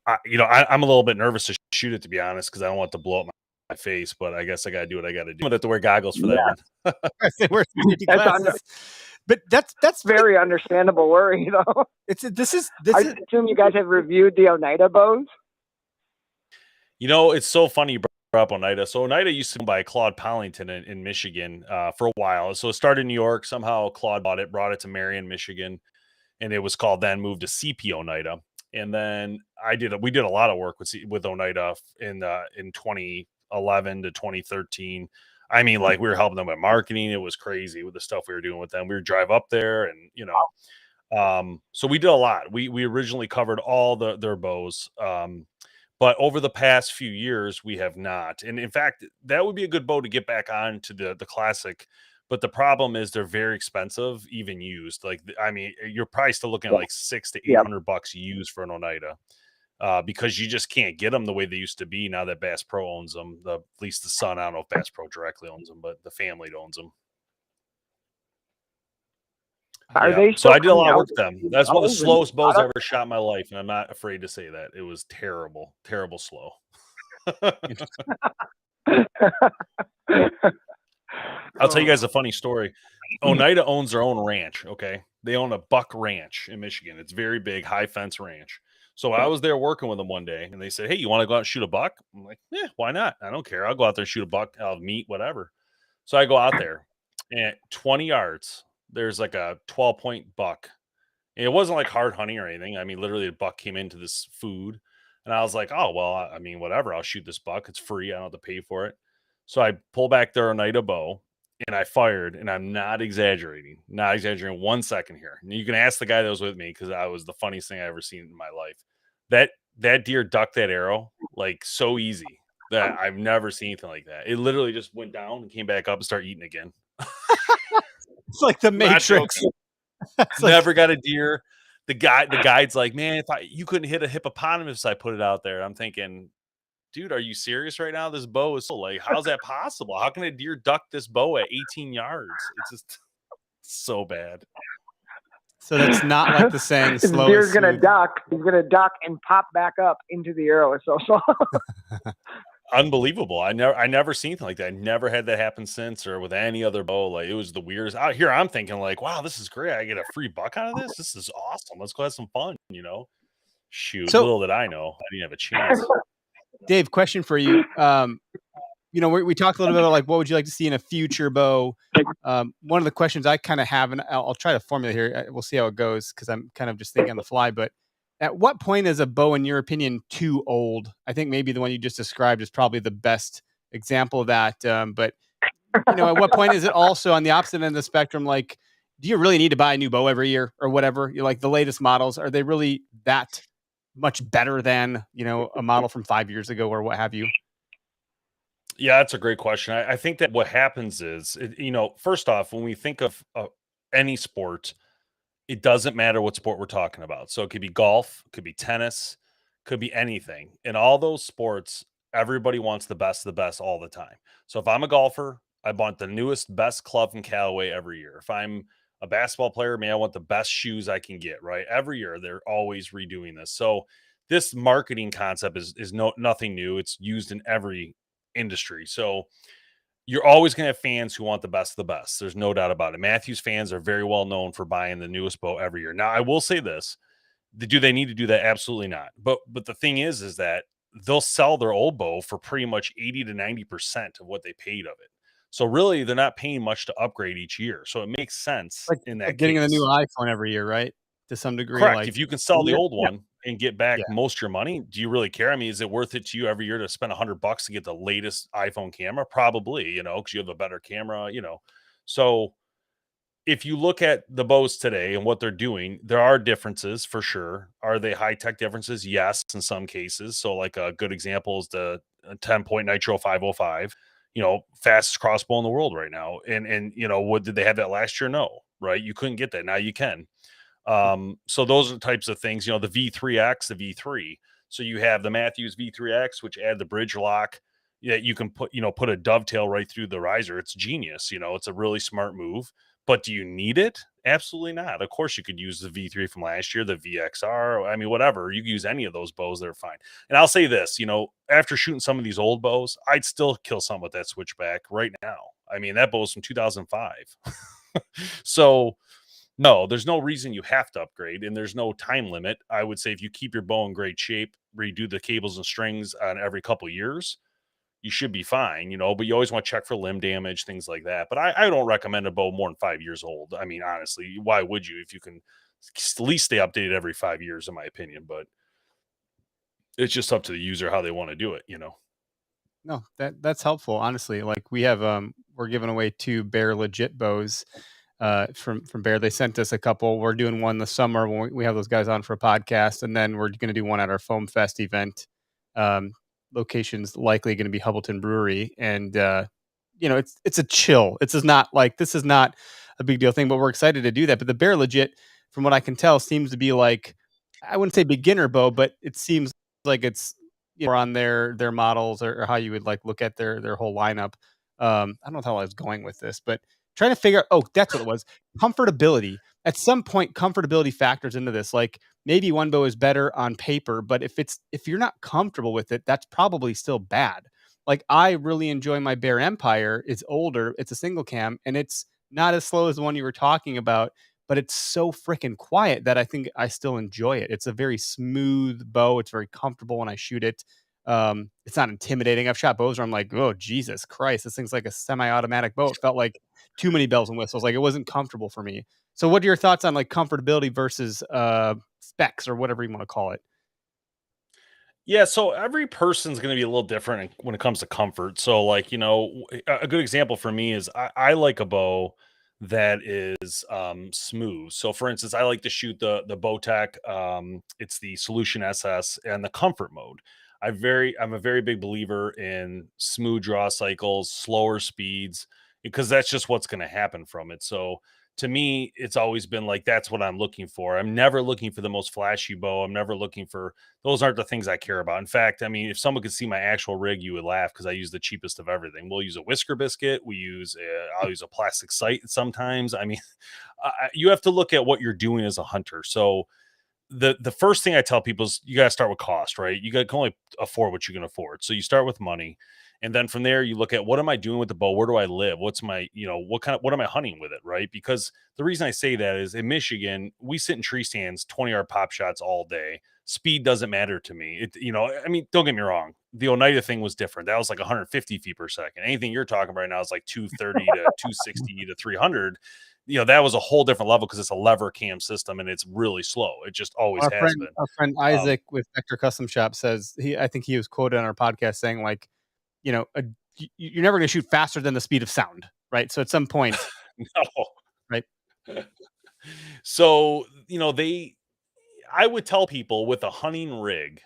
I'm a little bit nervous to shoot it, to be honest, because I don't want to blow up my face. But I guess I got to do what I got to do. I have to wear goggles for that one. But that's very understandable worry, though. I assume you guys have reviewed the Oneida bows. It's so funny you brought up Oneida. So Oneida used to be by Claude Pollington in Michigan for a while. So it started in New York. Somehow Claude brought it to Marion, Michigan, and it was moved to CP Oneida. And then we did a lot of work with Oneida in 2011 to 2013. I mean, like we were helping them with marketing. It was crazy with the stuff we were doing with them. We would drive up there and, so we did a lot. We originally covered all their bows. But over the past few years, we have not. And in fact, that would be a good bow to get back on to the classic. But the problem is they're very expensive, even used. Like, I mean, you're probably still looking at like $600 to $800 used for an Oneida. Because you just can't get them the way they used to be now that Bass Pro owns them. At least the son, I don't know if Bass Pro directly owns them, but the family owns them. So I did a lot of work with them. That's one of the slowest bows I ever shot in my life, and I'm not afraid to say that. It was terrible, terrible slow. I'll tell you guys a funny story. Oneida owns their own ranch. Okay, they own a buck ranch in Michigan. It's very big, high fence ranch. So I was there working with them one day, and they said, "Hey, you want to go out and shoot a buck?" I'm like, "Yeah, why not? I don't care. I'll go out there and shoot a buck. I'll have meat, whatever." So I go out there, and at 20 yards, there's like a 12-point buck. And it wasn't like hard hunting or anything. I mean, literally, a buck came into this food, and I was like, "Oh well, I mean, whatever. I'll shoot this buck. It's free. I don't have to pay for it." So I pull back their Oneida bow, and I fired, and I'm not exaggerating, 1 second here. And you can ask the guy that was with me because I was the funniest thing I ever seen in my life. That deer ducked that arrow like so easy that I've never seen anything like that. It literally just went down and came back up and started eating again. It's like the Not Matrix. joking. It's like, Never got a deer. The guide's like, man, if you couldn't hit a hippopotamus, I put it out there. I'm thinking, dude, are you serious right now? This bow is so like, how's that possible? How can a deer duck this bow at 18 yards? It's just so bad. so that's not like the saying, This slow deer's is gonna smooth. duck. He's gonna duck and pop back up into the arrow. It's so slow. Unbelievable. I never seen anything like that. I never had that happen since or with any other bow. Like it was the weirdest. Out here, I'm thinking like, wow, this is great. I get a free buck out of this. This is awesome. Let's go have some fun, Shoot, So- little did I know. I didn't have a chance. Dave, question for you. We talked a little bit about like what would you like to see in a future bow. One of the questions I kind of have, and I'll try to formulate here. We'll see how it goes because I'm kind of just thinking on the fly. But at what point is a bow, in your opinion, too old? I think maybe the one you just described is probably the best example of that. But at what point is it also on the opposite end of the spectrum? Like, do you really need to buy a new bow every year or whatever? You're like the latest models, are they really that much better than a model from 5 years ago or what have you? Yeah, that's a great question. I think that what happens is, first off, when we think of any sport, it doesn't matter what sport we're talking about. So it could be golf, could be tennis, could be anything. In all those sports, everybody wants the best of the best all the time. So if I'm a golfer, I want the newest, best club from Callaway every year. If I'm a basketball player, man, I want the best shoes I can get, right? Every year, they're always redoing this. So this marketing concept is nothing new. It's used in every industry. So you're always going to have fans who want the best of the best. There's no doubt about it. Matthews fans are very well known for buying the newest bow every year. Now, I will say this: do they need to do that? Absolutely not. But the thing is that they'll sell their old bow for pretty much 80 to 90% of what they paid of it. So really, they're not paying much to upgrade each year. So it makes sense in that Like getting case. a new iPhone every year, right? To some degree. Correct. Like, If you can sell the old Yeah. one and get back Yeah. most of your money, do you really care? I mean, is it worth it to you every year to spend $100 to get the latest iPhone camera? Probably, because you have a better camera, So if you look at the bows today and what they're doing, there are differences for sure. Are they high tech differences? Yes, in some cases. So, like a good example is the 10-point Nitro 505. Fastest crossbow in the world right now. And what did they have that last year? No, right? You couldn't get that. Now you can. So those are the types of things, the V3X, the V3. So you have the Matthews V3X, which add the bridge lock that you can put a dovetail right through the riser. It's genius. It's a really smart move. But do you need it? Absolutely not. Of course, you could use the V3 from last year, the VXR. I mean, whatever. You can use any of those bows. They're fine. And I'll say this, after shooting some of these old bows, I'd still kill some with that switchback right now. I mean, that bow's from 2005. So, no, there's no reason you have to upgrade, and there's no time limit. I would say if you keep your bow in great shape, redo the cables and strings on every couple years, you should be fine, but you always want to check for limb damage, things like that. But I don't recommend a bow more than 5 years old. I mean, honestly, why would you if you can at least stay updated every 5 years, in my opinion? But it's just up to the user how they want to do it, No, that's helpful. Honestly, like we have, we're giving away 2 Bear Legit bows from Bear. They sent us a couple. We're doing one this summer when we have those guys on for a podcast, and then we're going to do one at our Foam Fest event. Location's likely going to be Hubbleton Brewery, and it's a chill. This is not a big deal thing, but we're excited to do that. But the Bear Legit, from what I can tell, seems to be like, I wouldn't say beginner bow, but it seems like it's more on their models or how you would like look at their whole lineup. I don't know how I was going with this, but trying to figure out, oh, that's what it was. Comfortability. At some point, comfortability factors into this. Like maybe one bow is better on paper, but if you're not comfortable with it, that's probably still bad. Like, I really enjoy my Bear Empire. It's older, it's a single cam, and it's not as slow as the one you were talking about, but it's so freaking quiet that I think I still enjoy it. It's a very smooth bow. It's very comfortable when I shoot it. It's not intimidating. I've shot bows where I'm like, oh Jesus Christ, this thing's like a semi-automatic bow. It felt like too many bells and whistles. Like, it wasn't comfortable for me. So what are your thoughts on like comfortability versus specs or whatever you want to call it? Yeah, so every person's going to be a little different when it comes to comfort. So, like, a good example for me is I like a bow that is smooth. So, for instance, I like to shoot the Bowtech. It's the Solution SS and the comfort mode. I'm a very big believer in smooth draw cycles, slower speeds, because that's just what's going to happen from it. So, to me, it's always been like that's what I'm looking for. I'm never looking for the most flashy bow. I'm never looking for those aren't the things I care about. In fact, I mean, if someone could see my actual rig, you would laugh because I use the cheapest of everything. We'll use a whisker biscuit. I'll use a plastic sight sometimes. I mean, you have to look at what you're doing as a hunter. So the first thing I tell people is you got to start with cost, right? Can only afford what you can afford. So you start with money. And then from there, you look at what am I doing with the bow? Where do I live? What's my, what am I hunting with it? Right. Because the reason I say that is in Michigan, we sit in tree stands, 20-yard pop shots all day. Speed doesn't matter to me. I mean, don't get me wrong. The Oneida thing was different. That was like 150 feet per second. Anything you're talking about right now is like 230 to 260 to 300. That was a whole different level because it's a lever cam system and it's really slow. It just always has been. Our friend Isaac with Vector Custom Shop says I think he was quoted on our podcast saying like, you're never going to shoot faster than the speed of sound, right? So at some point, No. right? So, I would tell people with a hunting rig,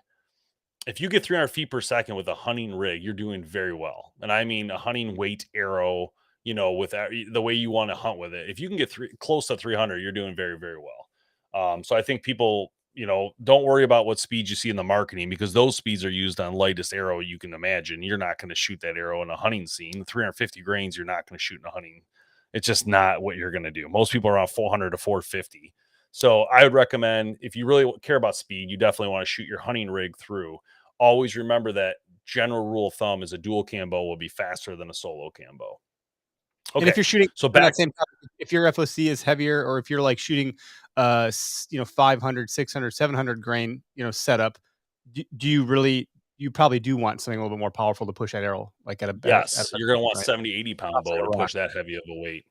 if you get 300 feet per second with a hunting rig, you're doing very well. And I mean a hunting weight arrow, with the way you want to hunt with it. If you can get close to 300, you're doing very, very well. So I think people, don't worry about what speeds you see in the marketing because those speeds are used on lightest arrow you can imagine. You're not going to shoot that arrow in a hunting scene. 350 grains, you're not going to shoot in a hunting. It's just not what you're going to do. Most people are around 400 to 450. So I would recommend if you really care about speed, you definitely want to shoot your hunting rig through. Always remember that general rule of thumb is a dual cam bow will be faster than a solo cam bow. Okay. And if you're shooting, so back, that same topic, if your FOC is heavier, or if you're like shooting, 500, 600, 700 grain, setup, do you probably do want something a little bit more powerful to push that arrow, like at a you're going to want 70, 80 pound bow to push that heavy of a weight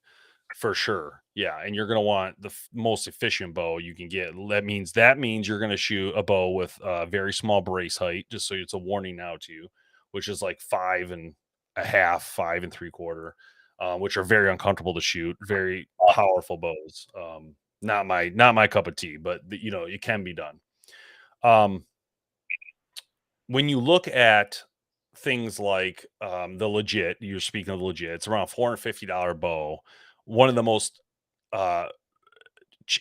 for sure. Yeah. And you're going to want the most efficient bow you can get. That means you're going to shoot a bow with a very small brace height, just so it's a warning now to you, which is like 5.5, 5 3/4. Which are very uncomfortable to shoot, very powerful bows. Not my cup of tea, but it can be done. When you look at things like the legit, you're speaking of the legit, it's around $450 bow. One of the most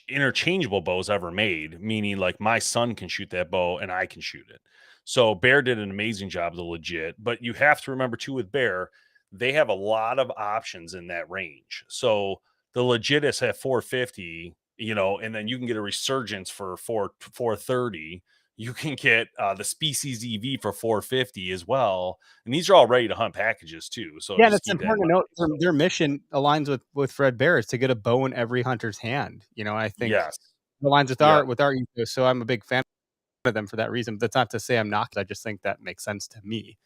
interchangeable bows ever made, meaning like my son can shoot that bow and I can shoot it. So Bear did an amazing job of the legit, but you have to remember too with Bear, they have a lot of options in that range. So the legit is at 450, and then you can get a resurgence for 430. You can get the Species EV for 450 as well, and these are all ready to hunt packages too. So yeah, that's important to note. Their mission aligns with Fred Bear is to get a bow in every hunter's hand. I think it aligns with our ethos. So I'm a big fan of them for that reason. But that's not to say I'm not. I just think that makes sense to me.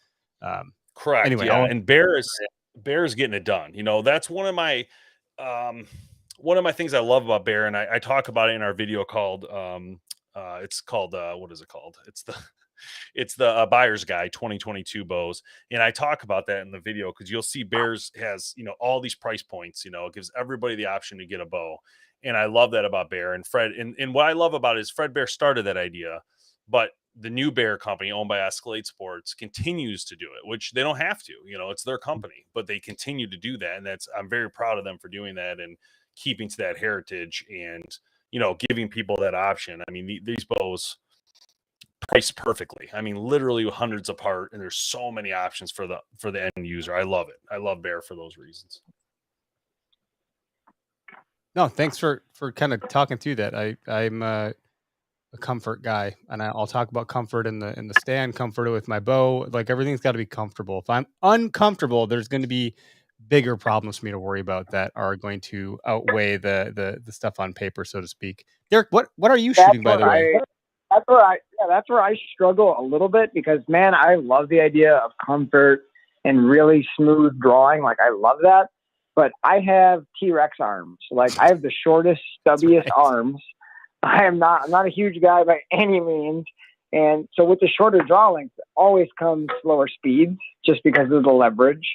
Correct. Anyway, yeah, and Bear is getting it done. That's one of my things I love about Bear, and I talk about it in our video called it's called what is it called? It's the buyer's guide 2022 bows, and I talk about that in the video because you'll see Bears has all these price points. It gives everybody the option to get a bow, and I love that about Bear and Fred. And what I love about it is Fred Bear started that idea, but the new Bear company owned by Escalade Sports continues to do it, which they don't have to. It's their company, but they continue to do that, and I'm very proud of them for doing that and keeping to that heritage and giving people that option. I mean, these bows priced perfectly. I mean, literally hundreds apart, and there's so many options for the end user. I love it. I love Bear for those reasons. No, thanks for kind of talking through that. I'm a comfort guy, and I'll talk about comfort in the stand, comfort with my bow. Like everything's got to be comfortable. If I'm uncomfortable, there's going to be bigger problems for me to worry about that are going to outweigh the stuff on paper, so to speak. Derek, what are you shooting, by the way? That's where I struggle a little bit because, man, I love the idea of comfort and really smooth drawing. Like, I love that. But I have T-Rex arms. Like, I have the shortest, stubbiest arms. I'm not a huge guy by any means. And so with the shorter draw length, it always comes slower speeds just because of the leverage.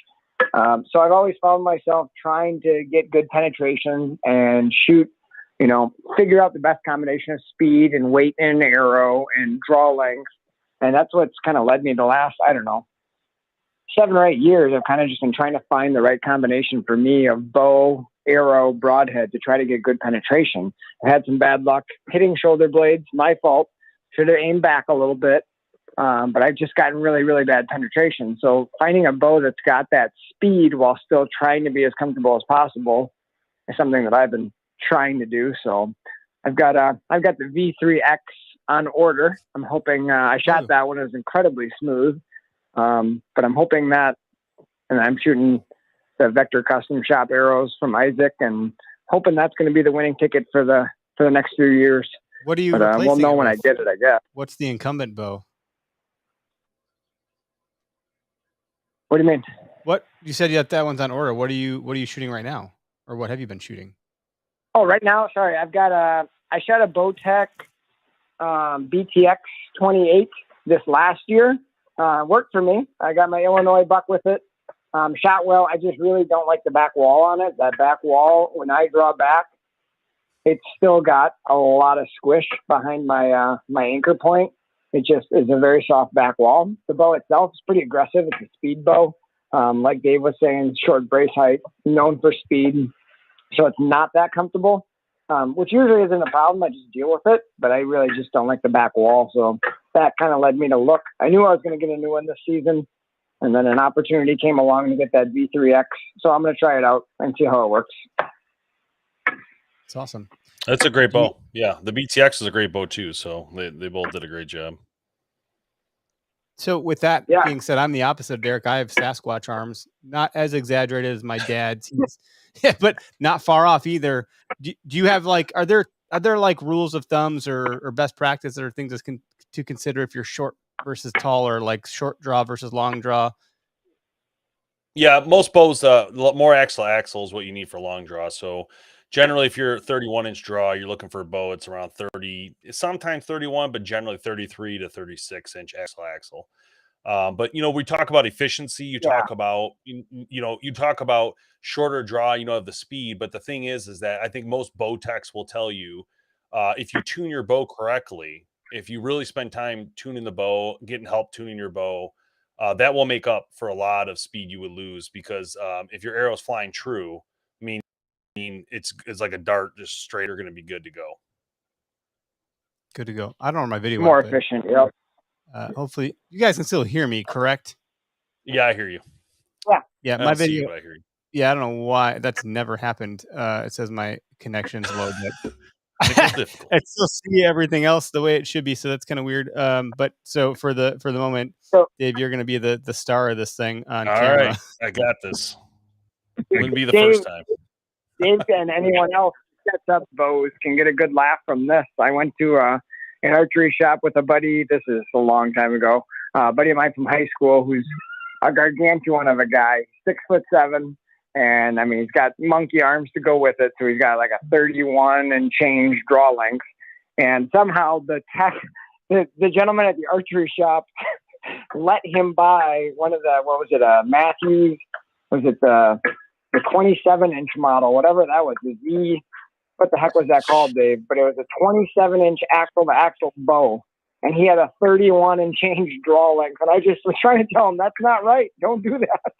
So I've always found myself trying to get good penetration and shoot, figure out the best combination of speed and weight in an arrow and draw length. And that's what's kind of led me the last, 7 or 8 years. I've kind of just been trying to find the right combination for me of bow, arrow, broadhead to try to get good penetration. I had some bad luck hitting shoulder blades, my fault. Should have aimed back a little bit. But I've just gotten really, really bad penetration. So finding a bow that's got that speed while still trying to be as comfortable as possible is something that I've been trying to do. So I've got the V3X on order. I'm hoping I shot that one. It was incredibly smooth. But I'm hoping that, and I'm shooting the Vector Custom Shop arrows from Isaac, and hoping that's going to be the winning ticket for the next few years. What do you? But we'll know when I get it, I guess. What's the incumbent bow? What do you mean? What you said that one's on order. What are you shooting right now, or what have you been shooting? Oh, right now, sorry, I shot a Bowtech BTX 28 this last year. Worked for me. I got my Illinois buck with it. Shot well. I just really don't like the back wall on it. That back wall, when I draw back, it's still got a lot of squish behind my anchor point. It just is a very soft back wall. The bow itself is pretty aggressive. It's a speed bow. Like Dave was saying, short brace height, known for speed. So it's not that comfortable, which usually isn't a problem. I just deal with it, but I really just don't like the back wall. So that kind of led me to look. I knew I was going to get a new one this season, and then an opportunity came along to get that V3X. So I'm going to try it out and see how it works. It's awesome. That's a great bow. Yeah, the BTX is a great bow too. So they both did a great job. So with that being said, I'm the opposite of Derek. I have Sasquatch arms, not as exaggerated as my dad's, but not far off either. Do you have are there like rules of thumbs or best practice or things to consider if you're short versus tall, or like short draw versus long draw? Yeah, most bows, more axle is what you need for long draw. So generally, if you're 31-inch draw, you're looking for a bow. It's around 30, sometimes 31, but generally 33 to 36-inch axle. But we talk about efficiency. You talk about you talk about shorter draw. Of the speed. But the thing is that I think most bow techs will tell you if you tune your bow correctly, if you really spend time tuning the bow, getting help tuning your bow, that will make up for a lot of speed you would lose, because if your arrow's flying true, I mean it's like a dart, just straight, are going to be good to go. Good to go. I don't know my video. More efficient. Yep. Hopefully you guys can still hear me, correct? Yeah, I hear you. Yeah. My video. I hear you. Yeah, I don't know why that's never happened. It says my connection's low, but I still see everything else the way it should be, so that's kind of weird. But so for the moment, Dave, you're going to be the star of this thing on camera. All right, I got this. Wouldn't be the first time. Dave and anyone else who sets up bows can get a good laugh from this. I went to an archery shop with a buddy. This is a long time ago. A buddy of mine from high school who's a gargantuan of a guy, 6'7", and he's got monkey arms to go with it. So he's got like a 31 and change draw length. And somehow the gentleman at the archery shop let him buy one of the Matthews, the 27-inch model, whatever that was, what the heck was that called, Dave? But it was a 27-inch axle-to-axle bow, and he had a 31 and change draw length. And I just was trying to tell him, that's not right. Don't do that.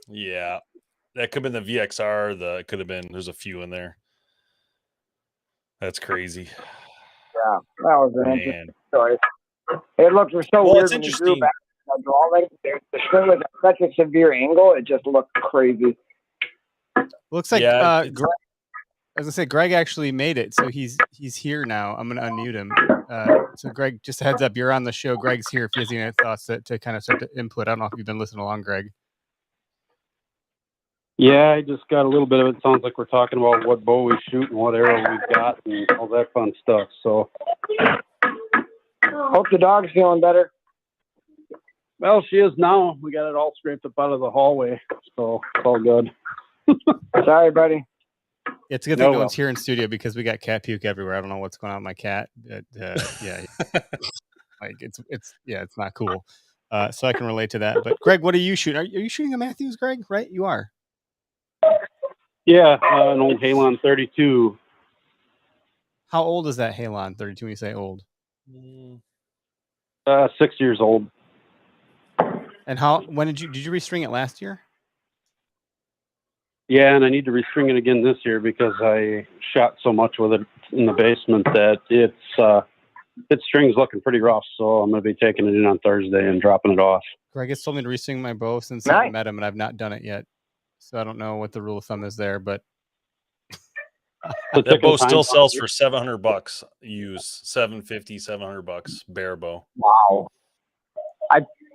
Yeah, that could have been the VXR. It could have been. There's a few in there. That's crazy. Yeah, that was an interesting story. It looked so weird when he drew back the draw length. The string was at such a severe angle, it just looked crazy. Looks like as I said, Greg actually made it, so he's here now. I'm gonna unmute him. So Greg, just a heads up, you're on the show. Greg's here if he has any thoughts to kind of start to input. I don't know if you've been listening along, Greg. Yeah, I just got a little bit of it. Sounds like we're talking about what bow we shoot and what arrow we've got and all that fun stuff. So, Hope the dog's feeling better. well, she is now. We got it all scraped up out of the hallway, so it's all good. Sorry, buddy. It's a good thing no one's here in studio because we got cat puke everywhere. I don't know what's going on with my cat. Yeah, like it's not cool. So I can relate to that. But Greg, what are you shooting? Are you shooting a Matthews, Greg? Right, you are. Yeah, an old Halon 32. How old is that Halon 32 when you say old? 6 years old. And when did you restring it last year? Yeah, and I need to restring it again this year because I shot so much with it in the basement that its string's looking pretty rough. So I'm going to be taking it in on Thursday and dropping it off. Greg has told me to restring my bow since I met him, and I've not done it yet. So I don't know what the rule of thumb is there, but that bow still sells for $700 used, $750, bare bow. Wow,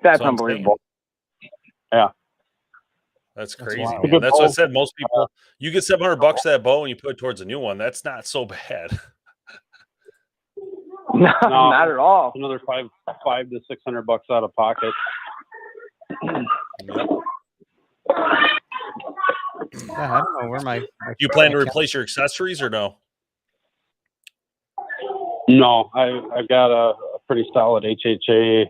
that's unbelievable. Yeah, that's crazy. Man. That's what I said. Most people, you get $700 for that bow and you put it towards a new one. That's not so bad. No, not at all. Another $500 to $600 out of pocket. Yeah, I don't know where my do you plan to replace your accessories or no? No, I've got a pretty solid HHA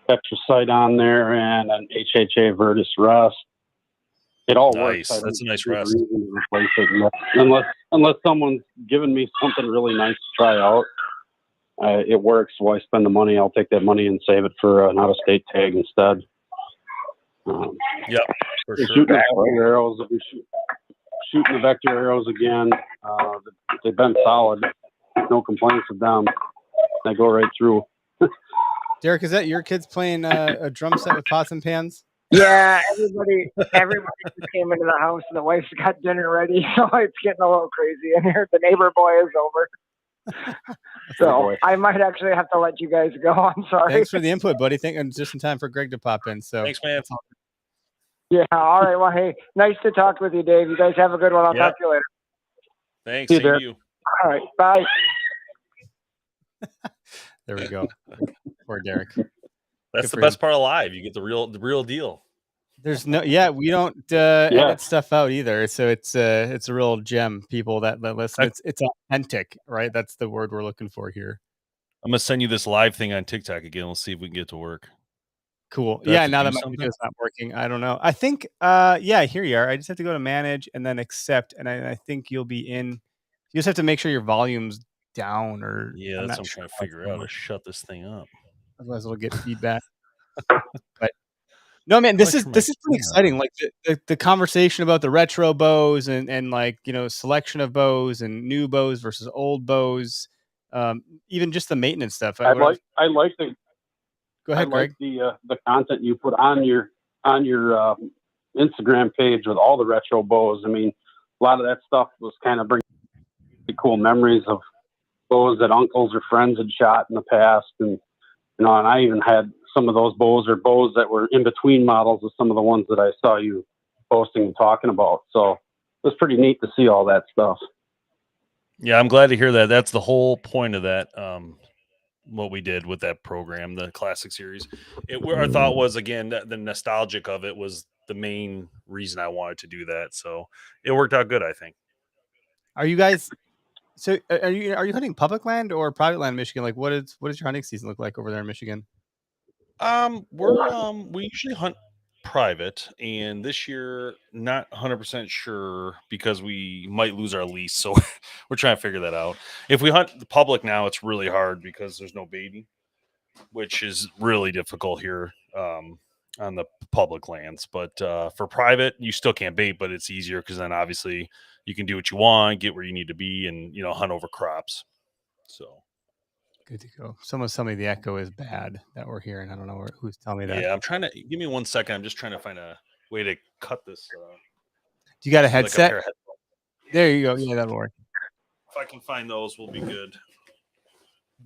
extra sight on there and an HHA Virtus rest. It all works. That's a nice rest. Replace it unless someone's given me something really nice to try out. It works. Why spend the money? I'll take that money and save it for an out-of-state tag instead. Yeah, for sure. Shooting the vector arrows. Shooting the vector arrows again. They've been solid. No complaints with them. They go right through. Derek, is that your kids playing a drum set with pots and pans? Yeah, everybody just came into the house and the wife's got dinner ready, so it's getting a little crazy in here. The neighbor boy is over. So I might actually have to let you guys go. I'm sorry. Thanks for the input, buddy. Just in time for Greg to pop in. So thanks, man. Yeah, all right. Well, hey, nice to talk with you, Dave. You guys have a good one. I'll talk to you later. Thanks. See you. All right, bye. There we go. Poor Derek. That's the best part of live. You get the real deal. There's we don't edit stuff out either. So it's a real gem. People that listen, it's authentic, right? That's the word we're looking for here. I'm gonna send you this live thing on TikTok again. Let's see if we can get to work. Cool. Yeah. Now that my video is not working, I don't know. I think here you are. I just have to go to manage and then accept, and I think you'll be in. You just have to make sure your volume's down, or that's what I'm trying to figure out. To shut this thing up. Otherwise, we'll get feedback. But no, man, this is pretty exciting. Like the conversation about the retro bows and like, selection of bows and new bows versus old bows, even just the maintenance stuff. I like the. Go ahead, Greg. The content you put on your Instagram page with all the retro bows. I mean, a lot of that stuff was kind of bringing cool memories of bows that uncles or friends had shot in the past, and and I even had some of those bows that were in between models of some of the ones that I saw you posting and talking about. So it was pretty neat to see all that stuff. Yeah, I'm glad to hear that. That's the whole point of that. What we did with that program, the classic series. Our thought was, again, the nostalgic of it was the main reason I wanted to do that. So it worked out good, I think. Are you guys? So are you hunting public land or private land in Michigan? Like, what does your hunting season look like over there in Michigan? We usually hunt private, and this year not 100% sure because we might lose our lease, so we're trying to figure that out. If we hunt the public now, it's really hard because there's no baiting, which is really difficult here on the public lands. But for private, you still can't bait, but it's easier because then obviously you can do what you want, get where you need to be, and hunt over crops. So good to go. Someone's telling me the echo is bad that we're hearing. I don't know who's telling me that. Yeah, I'm trying to give me 1 second. I'm just trying to find a way to cut this. Do you got a headset? There you go. Yeah, that'll work. If I can find those, we'll be good.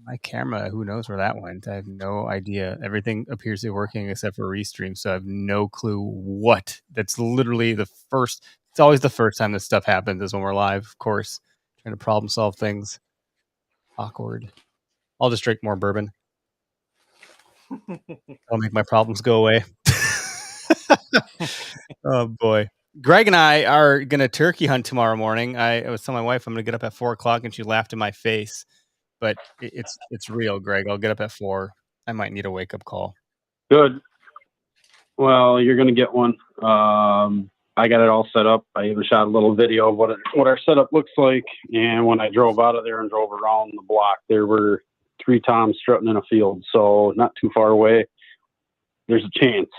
My camera, who knows where that went? I have no idea. Everything appears to be working except for Restream, so I have no clue what. That's literally the first. It's always the first time this stuff happens is when we're live, of course, trying to problem solve things. Awkward. I'll just drink more bourbon. I'll make my problems go away. Oh boy. Greg and I are gonna turkey hunt tomorrow morning. I was telling my wife I'm gonna get up at 4:00, and she laughed in my face. But it's real, Greg. I'll get up at 4. I might need a wake up call. Good. Well, you're going to get one. I got it all set up. I even shot a little video of what our setup looks like. And when I drove out of there and drove around the block, there were 3 toms strutting in a field. So not too far away. There's a chance.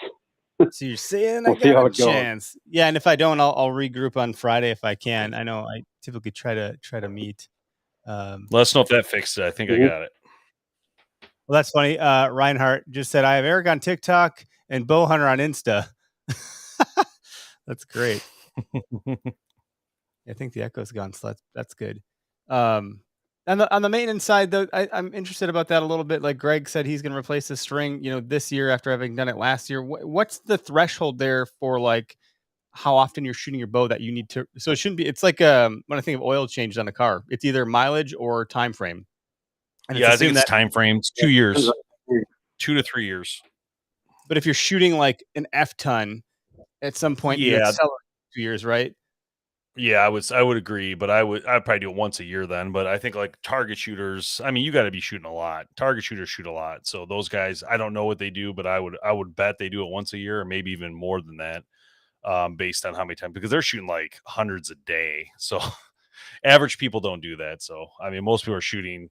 So you're saying We'll I see how got a it goes. chance. Yeah, and if I don't, I'll regroup on Friday if I can. I know I typically try to meet. Let us know if that fixed it. I think I got it. Well, that's funny. Reinhardt just said I have Eric on TikTok and Bowhunter on Insta. That's great. I think the echo's gone, so that's good. On the maintenance side, though, I'm interested about that a little bit. Like Greg said, he's going to replace the string, this year after having done it last year. What's the threshold there for like how often you're shooting your bow that you need to? So it shouldn't be. It's like when I think of oil changes on a car, it's either mileage or time frame. And Yeah, I think it's time frames. 2 years, 2 to 3 years. But if you're shooting like an F ton, at some point you accelerate 2 years, right? Yeah, I would agree, but I'd probably do it once a year then. But I think like target shooters, I mean, you got to be shooting a lot. Target shooters shoot a lot, so those guys, I don't know what they do, but I would bet they do it once a year, or maybe even more than that, based on how many times, because they're shooting like hundreds a day. So average people don't do that. So I mean, most people are shooting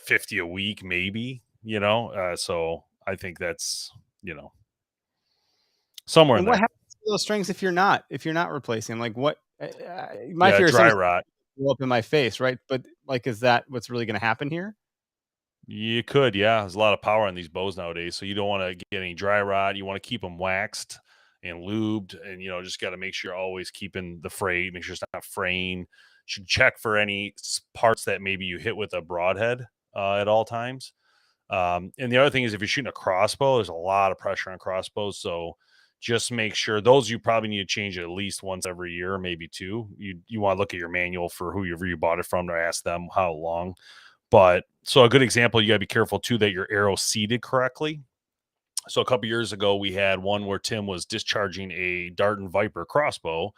50 a week, maybe. So I think that's somewhere in And what there. happens to those strings if you're not replacing them? Like what? My fear is dry rot. Go up in my face, right? But like, is that what's really going to happen here? You could, yeah. There's a lot of power on these bows nowadays, so you don't want to get any dry rot. You want to keep them waxed and lubed, and just got to make sure you're always keeping the fray. Make sure it's not fraying. You should check for any parts that maybe you hit with a broadhead at all times. And the other thing is, if you're shooting a crossbow, there's a lot of pressure on crossbows, so just make sure those you probably need to change it at least once every year, maybe 2. You want to look at your manual for whoever you bought it from to ask them how long. But so a good example, you got to be careful too that your arrow seated correctly. So a couple years ago, we had one where Tim was discharging a Dart and Viper crossbow,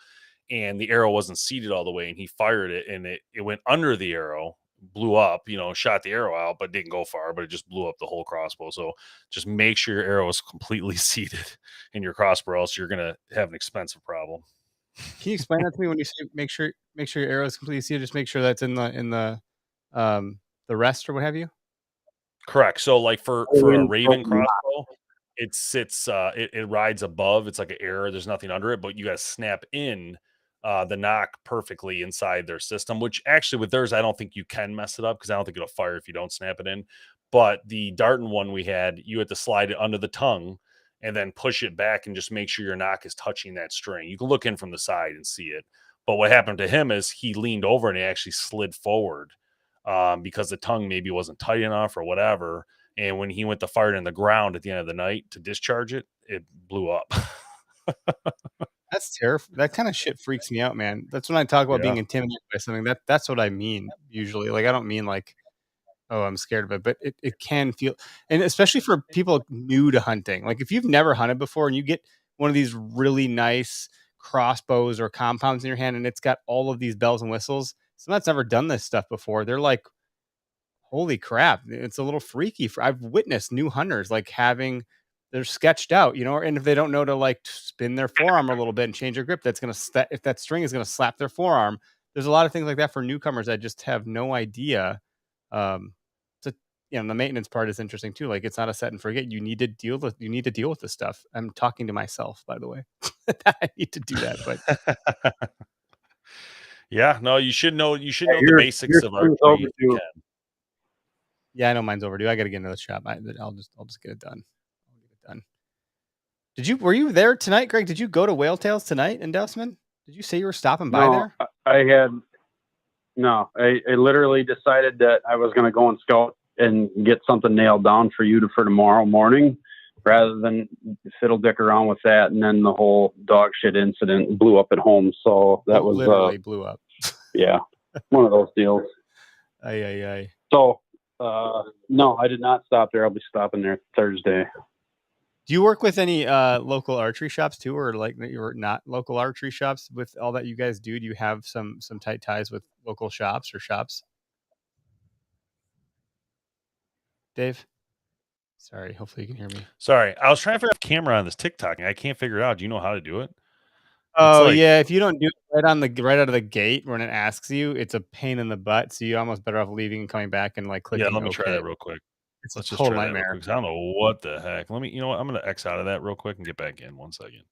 and the arrow wasn't seated all the way, and he fired it, and it went under the arrow, blew up, shot the arrow out, but didn't go far, but it just blew up the whole crossbow. So just make sure your arrow is completely seated in your crossbow, or else you're going to have an expensive problem. Can you explain that to me when you say make sure your arrow is completely seated? Just make sure that's in the rest or what have you. Correct. So like for a Raven crossbow, it sits it rides above. It's like an arrow. There's nothing under it, but you got to snap in the knock perfectly inside their system, which actually with theirs, I don't think you can mess it up because I don't think it'll fire if you don't snap it in. But the Darton one we had, you had to slide it under the tongue and then push it back and just make sure your knock is touching that string. You can look in from the side and see it. But what happened to him is he leaned over and he actually slid forward because the tongue maybe wasn't tight enough or whatever. And when he went to fire it in the ground at the end of the night to discharge it, it blew up. That's terrifying. That kind of shit freaks me out, man. That's when I talk about being intimidated by something. That's what I mean usually. Like I don't mean like, oh, I'm scared of it, but it can feel, and especially for people new to hunting. Like if you've never hunted before and you get one of these really nice crossbows or compounds in your hand and it's got all of these bells and whistles, someone that's never done this stuff before, they're like, holy crap, it's a little freaky. I've witnessed new hunters like they're sketched out, and if they don't know to like spin their forearm a little bit and change their grip, that's if that string is gonna slap their forearm. There's a lot of things like that for newcomers that just have no idea. So the maintenance part is interesting too. Like it's not a set and forget. You need to deal with this stuff. I'm talking to myself, by the way. I need to do that, but yeah, no, you should know the basics of archery. Yeah, I know mine's overdue. I got to get into the shop. I'll just get it done. Were you there tonight, Greg? Did you go to Whale Tails tonight in Dousman? Did you say you were stopping by No, there? I literally decided that I was going to go and scout and get something nailed down for you for tomorrow morning, rather than fiddle dick around with that. And then the whole dog shit incident blew up at home. So that was literally blew up. yeah, one of those deals. Aye. So no, I did not stop there. I'll be stopping there Thursday. Do you work with any local archery shops too, or like you're not local archery shops with all that you guys do? Do you have some tight ties with local shops or shops? Dave? Sorry, hopefully you can hear me. Sorry, I was trying to figure out the camera on this TikTok, and I can't figure it out. Do you know how to do it? Oh like- yeah, if you don't do it right out of the gate when it asks you, it's a pain in the butt. So you're almost better off leaving and coming back and like clicking. Yeah, let me okay. try that real quick. It's Let's a just total try that real nightmare. quick, 'cause I don't know what the heck. Let me, you know what? I'm gonna X out of that real quick and get back in 1 second.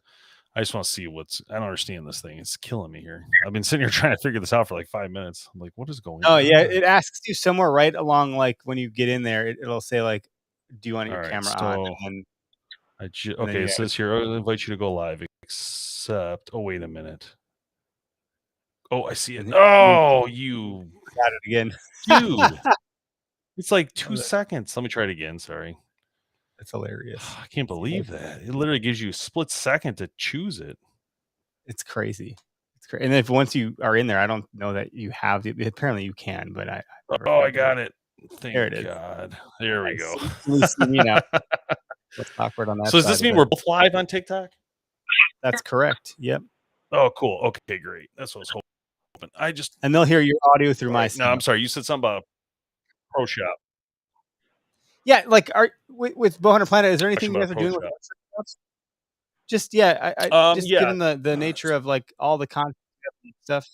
I just want to see I don't understand this thing. It's killing me here. I've been sitting here trying to figure this out for like 5 minutes. I'm like, what is going on? Oh yeah, it asks you somewhere right along like when you get in there, it'll say like, "Do you want your All right, camera on?" so And okay, it says here, I'll invite you to go live, except, oh, wait a minute. Oh, I see it. Oh, you got it again. dude. It's like 2 seconds. Let me try it again. Sorry. It's hilarious. I can't believe that. It literally gives you a split second to choose it. It's crazy. It's crazy. And if once you are in there, I don't know that you have the. Apparently, you can, but I. I got it. Thank There it is. God. There we go. You see me now. That's awkward on that. So does this side mean of we're it. both live on TikTok? That's correct. Yep. Oh, cool. Okay, great. That's what I was hoping. And they'll hear your audio through my. No, I'm sorry. You said something about Pro Shop. Yeah, like with Bowhunter Planet, is there anything you Question guys are about doing Pro with shops? Just just yeah. given the nature of like all the content stuff.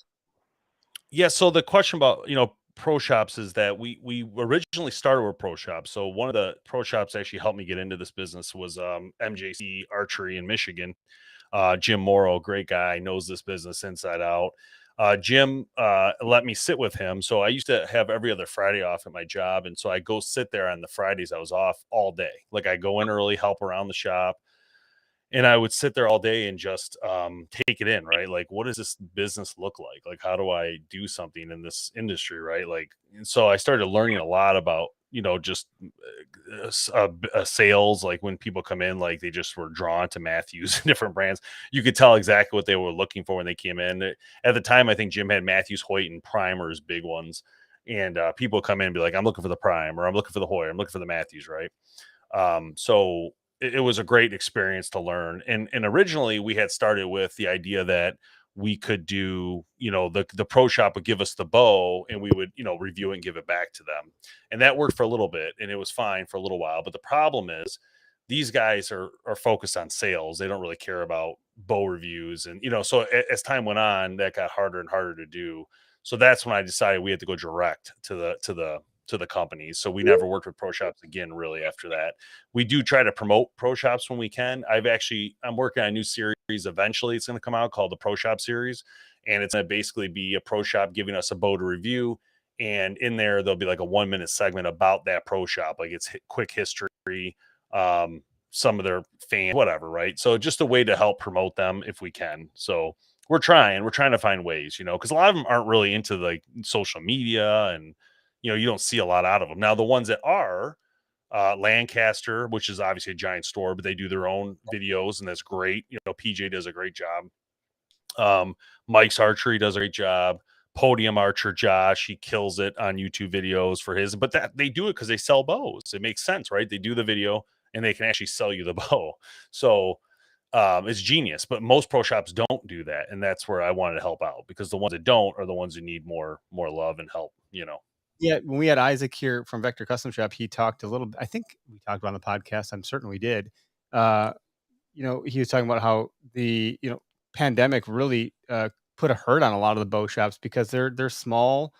Yeah, so the question about, pro shops is that we originally started with pro shops. So one of the pro shops actually helped me get into this business was MJC Archery in Michigan. Jim Morrow, great guy, knows this business inside out. Jim let me sit with him. So I used to have every other Friday off at my job. And so I go sit there on the Fridays I was off all day. Like I go in early, help around the shop. And I would sit there all day and just take it in, right? Like, what does this business look like? Like, how do I do something in this industry, right? Like, and so I started learning a lot about, just sales. Like when people come in, like they just were drawn to Matthews and different brands. You could tell exactly what they were looking for when they came in. At the time, I think Jim had Matthews, Hoyt, and Primers, big ones. And people come in and be like, I'm looking for the Prime, or I'm looking for the Hoyt, I'm looking for the Matthews, right? So it was a great experience to learn. And originally we had started with the idea that we could do, the pro shop would give us the bow and we would, review it and give it back to them. And that worked for a little bit and it was fine for a little while. But the problem is these guys are focused on sales. They don't really care about bow reviews. And, so as time went on, that got harder and harder to do. So that's when I decided we had to go direct to the companies. So we never worked with pro shops again, really, after that. We do try to promote pro shops when we can. I'm working on a new series eventually. It's going to come out called the Pro Shop series. And it's going to basically be a pro shop giving us a bow to review. And in there, there'll be like a 1-minute segment about that pro shop, like its quick history, some of their fans, whatever, right? So just a way to help promote them if we can. So we're trying to find ways, because a lot of them aren't really into like social media and, you don't see a lot out of them. Now, the ones that are, Lancaster, which is obviously a giant store, but they do their own videos and that's great. PJ does a great job. Mike's Archery does a great job. Podium Archer Josh, he kills it on YouTube videos for his, but that they do it because they sell bows. It makes sense, right? They do the video and they can actually sell you the bow. So it's genius, but most pro shops don't do that. And that's where I wanted to help out because the ones that don't are the ones who need more love and help, Yeah, when we had Isaac here from Vector Custom Shop, he talked a little. I think we talked about on the podcast. I'm certain we did. He was talking about how the pandemic really put a hurt on a lot of the bow shops because they're small,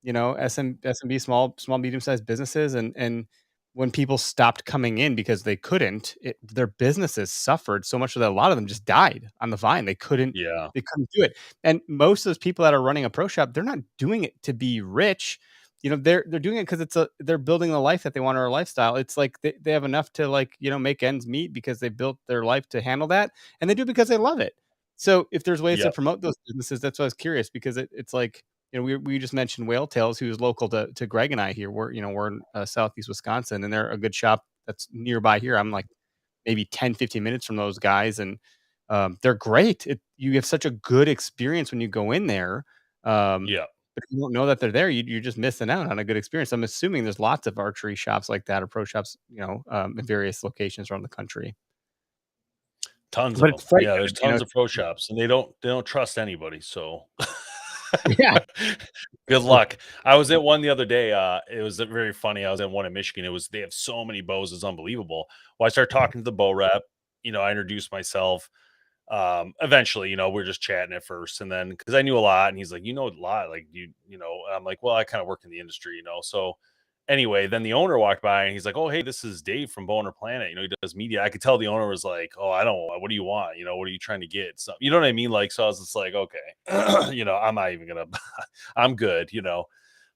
SMB, small medium sized businesses, and when people stopped coming in because they couldn't, their businesses suffered so much that a lot of them just died on the vine. They couldn't do it. And most of those people that are running a pro shop, they're not doing it to be rich. They're doing it because they're building the life that they want or a lifestyle. It's like they have enough to make ends meet because they built their life to handle that. And they do it because they love it. So if there's ways to Yep. promote those businesses, that's why I was curious, because it's like, we just mentioned Whale Tails, who's local to Greg and I here. We're in Southeast Wisconsin, and they're a good shop that's nearby here. I'm like maybe 10, 15 minutes from those guys, and they're great. You have such a good experience when you go in there. Yeah. But if you don't know that they're there, you're just missing out on a good experience. I'm assuming there's lots of archery shops like that, or pro shops, in various locations around the country. Tons of But them. it's frightening, Yeah, there's tons of pro shops, and they don't trust anybody. So yeah. good luck. I was at one the other day. It was very funny. I was at one in Michigan. They have so many bows, it's unbelievable. Well, I started talking to the bow rep. I introduced myself. Eventually, we're just chatting at first, and then because I knew a lot, and he's like, a lot, like I'm like, well, I kind of work in the industry, so anyway, then the owner walked by and he's like, oh, hey, this is Dave from Bowhunter Planet, he does media. I could tell the owner was like, oh, I don't, what do you want, what are you trying to get, so you know what I mean, like, so I was just like, okay, I'm not even gonna I'm good,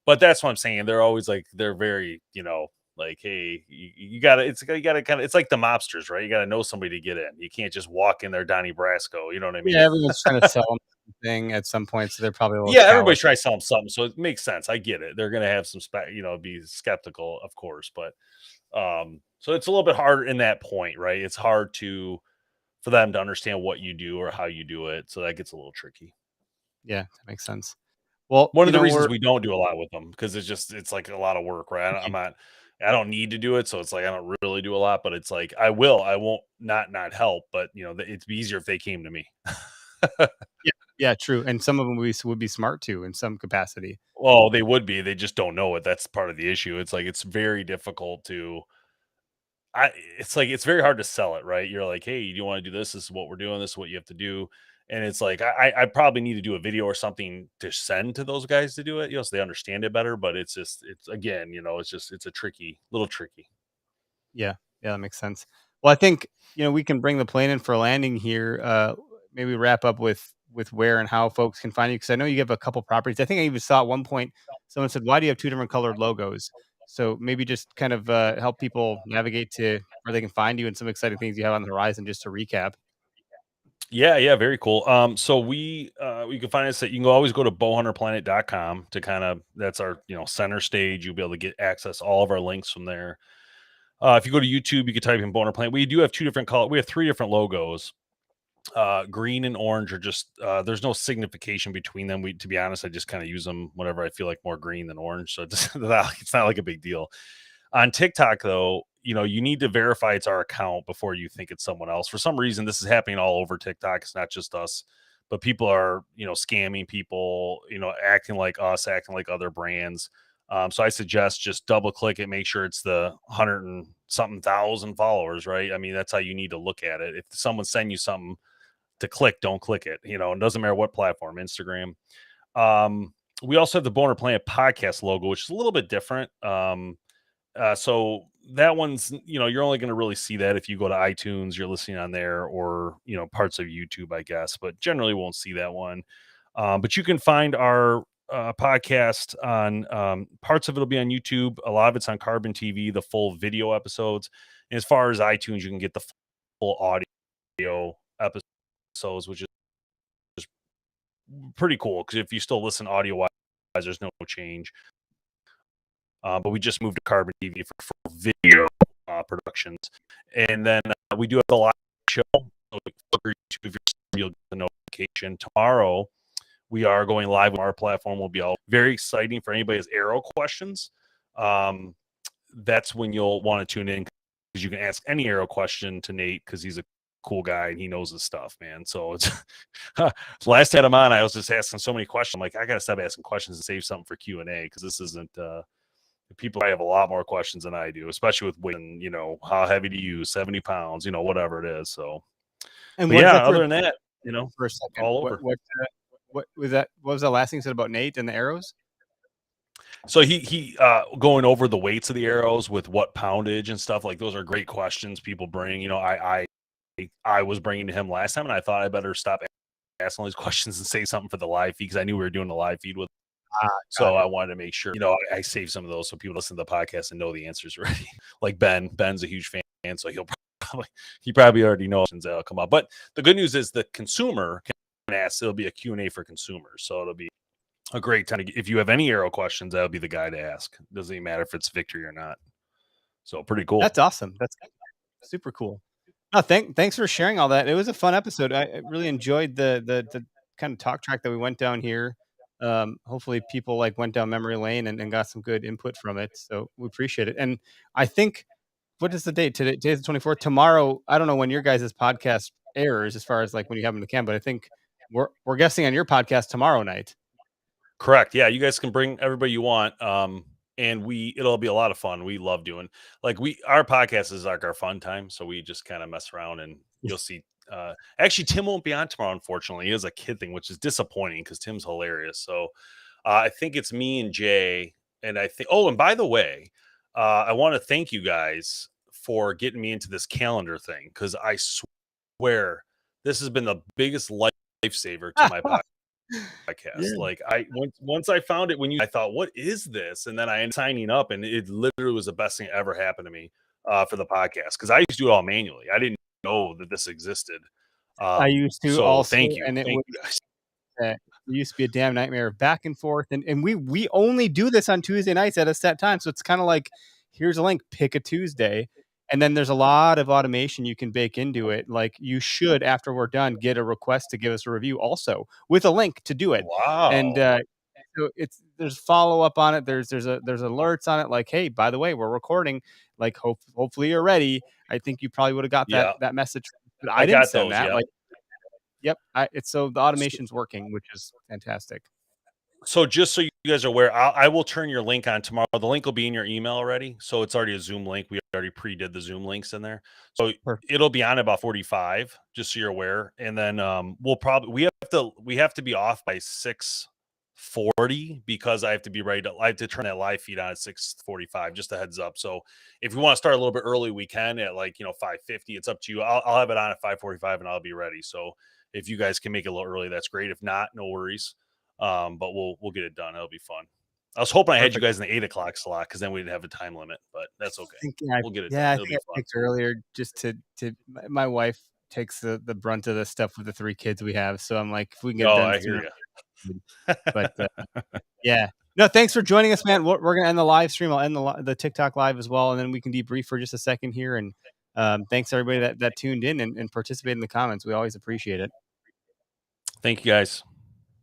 but that's what I'm saying. They're always like, they're very, like, hey, you gotta kind of, it's like the mobsters, right? You gotta know somebody to get in. You can't just walk in there, Donnie Brasco. You know what I mean? Yeah, everyone's trying to sell them something at some point, so they're probably a little Yeah, everybody's callous. trying to sell them something, so it makes sense. I get it. They're gonna have some be skeptical, of course, but so it's a little bit harder in that point, right? It's hard for them to understand what you do or how you do it, so that gets a little tricky. Yeah, that makes sense. Well, One of the reasons we don't do a lot with them, because it's like a lot of work, right? I don't need to do it, so it's like I don't really do a lot, but it's like I won't not help, but it'd be easier if they came to me. yeah, true. And some of them would be smart too in some capacity. Well, they would be. They just don't know it. That's part of the issue. It's like it's very difficult to. It's like it's very hard to sell it, right? You're like, hey, you want to do this? This is what we're doing. This is what you have to do. And it's like I probably need to do a video or something to send to those guys to do it, so they understand it better. But it's again, it's a little tricky. Yeah, that makes sense. Well, I think we can bring the plane in for a landing here. Maybe wrap up with where and how folks can find you, because I know you have a couple properties. I think I even saw at one point someone said, "Why do you have two different colored logos?" So maybe just kind of help people navigate to where they can find you and some exciting things you have on the horizon. Just to recap. Yeah, very cool. So we can find us you can always go to bowhunterplanet.com to kind of, that's our center stage. You'll be able to get access all of our links from there. If you go to YouTube, you can type in Bowhunter Planet. We do have two different colors. We have three different logos. Green and orange are just there's no signification between them. To be honest, I just kind of use them whenever I feel like more green than orange. So it's not like a big deal. On TikTok, though, you need to verify it's our account before you think it's someone else. For some reason, this is happening all over TikTok. It's not just us, but people are, scamming people, acting like us, acting like other brands. So I suggest just double click it, make sure it's the 100 and something thousand followers, right? I mean, that's how you need to look at it. If someone send you something to click, don't click it. It doesn't matter what platform, Instagram. We also have the Bowhunter Planet podcast logo, which is a little bit different. So that one's, you're only going to really see that if you go to iTunes, you're listening on there, or, parts of YouTube, I guess, but generally won't see that one. But you can find our podcast on parts of it will be on YouTube. A lot of it's on Carbon TV, the full video episodes. And as far as iTunes, you can get the full audio episodes, which is pretty cool, because if you still listen audio wise, there's no change. But we just moved to Carbon TV for video productions. And then we do have the live show. So YouTube, you'll get the notification. Tomorrow, we are going live on our platform. Will be all very exciting for anybody who has arrow questions. That's when you'll want to tune in, because you can ask any arrow question to Nate, because he's a cool guy and he knows his stuff, man. So it's last had him on, I was just asking so many questions. I'm like, I gotta stop asking questions and save something for Q&A, because this isn't people probably have a lot more questions than I do, especially with weight and how heavy to use, 70 pounds, whatever it is. So And but yeah, other than that, for a second, all over. What was that? What was the last thing you said about Nate and the arrows? So he going over the weights of the arrows with what poundage and stuff, like those are great questions people bring. I was bringing to him last time, and I thought I better stop asking all these questions and say something for the live feed, because I knew we were doing the live feed with. So I wanted to make sure, I save some of those so people listen to the podcast and know the answers already. Like Ben's a huge fan, so he probably already knows that'll come up. But the good news is the consumer can ask. It'll be a Q&A for consumers. So it'll be a great time. If you have any arrow questions, that'll be the guy to ask. Doesn't even matter if it's victory or not. So pretty cool. That's awesome. That's super cool. No, thanks for sharing all that. It was a fun episode. I really enjoyed the kind of talk track that we went down here. Hopefully people like went down memory lane and got some good input from it. So we appreciate it. And I think, what is the date today? Today's the 24th. Tomorrow, I don't know when your guys' podcast airs as far as like when you have them to camp, but I think we're guessing on your podcast tomorrow night. Correct. Yeah, you guys can bring everybody you want. And it'll be a lot of fun. We love doing our podcast is like our fun time. So we just kind of mess around, and you'll see. Actually, Tim won't be on tomorrow, unfortunately. He has a kid thing, which is disappointing because Tim's hilarious. So I think it's me and Jay. And I think, and by the way, I want to thank you guys for getting me into this calendar thing, because I swear this has been the biggest lifesaver to my podcast. Yeah. Like once I found it, I thought, what is this? And then I ended up signing up, and it literally was the best thing that ever happened to me for the podcast, because I used to do it all manually. I didn't know that this existed. I used to so also, thank you. and it Thank was you guys. it used to be a damn nightmare back and forth. And we only do this on Tuesday nights at a set time. So it's kind of like, here's a link, pick a Tuesday. And then there's a lot of automation you can bake into it. Like, you should, after we're done, get a request to give us a review also with a link to do it. Wow. And so there's follow up on it. There's alerts on it. Like, hey, by the way, we're recording. Like, hopefully you're ready. I think you probably would have got that message, but I didn't send that. Yeah. Like, yep. So the automation's working, which is fantastic. So just so you guys are aware, I will turn your link on tomorrow. The link will be in your email already. So it's already a Zoom link. We already pre-did the Zoom links in there. So Perfect. It'll be on about 45, just so you're aware. And then we have to be off by 6:40, because I have to turn that live feed on at 6:45, just a heads up. So if we want to start a little bit early, we can at 5:50. It's up to you. I'll have it on at 5:45 and I'll be ready. So if you guys can make it a little early, that's great. If not, no worries. But we'll get it done. It'll be fun. I was hoping I had you guys in the 8 o'clock slot, because then we didn't have a time limit, but that's okay. We'll get it done. Yeah, It'll be fun. I picked earlier just to my wife takes the brunt of the stuff with the 3 kids we have. So I'm like, if we can get it done I sooner. hear you. But yeah. No, thanks for joining us, man. We're going to end the live stream. I'll end the TikTok live as well, and then we can debrief for just a second here. And thanks everybody that tuned in and participated in the comments. We always appreciate it. Thank you, guys.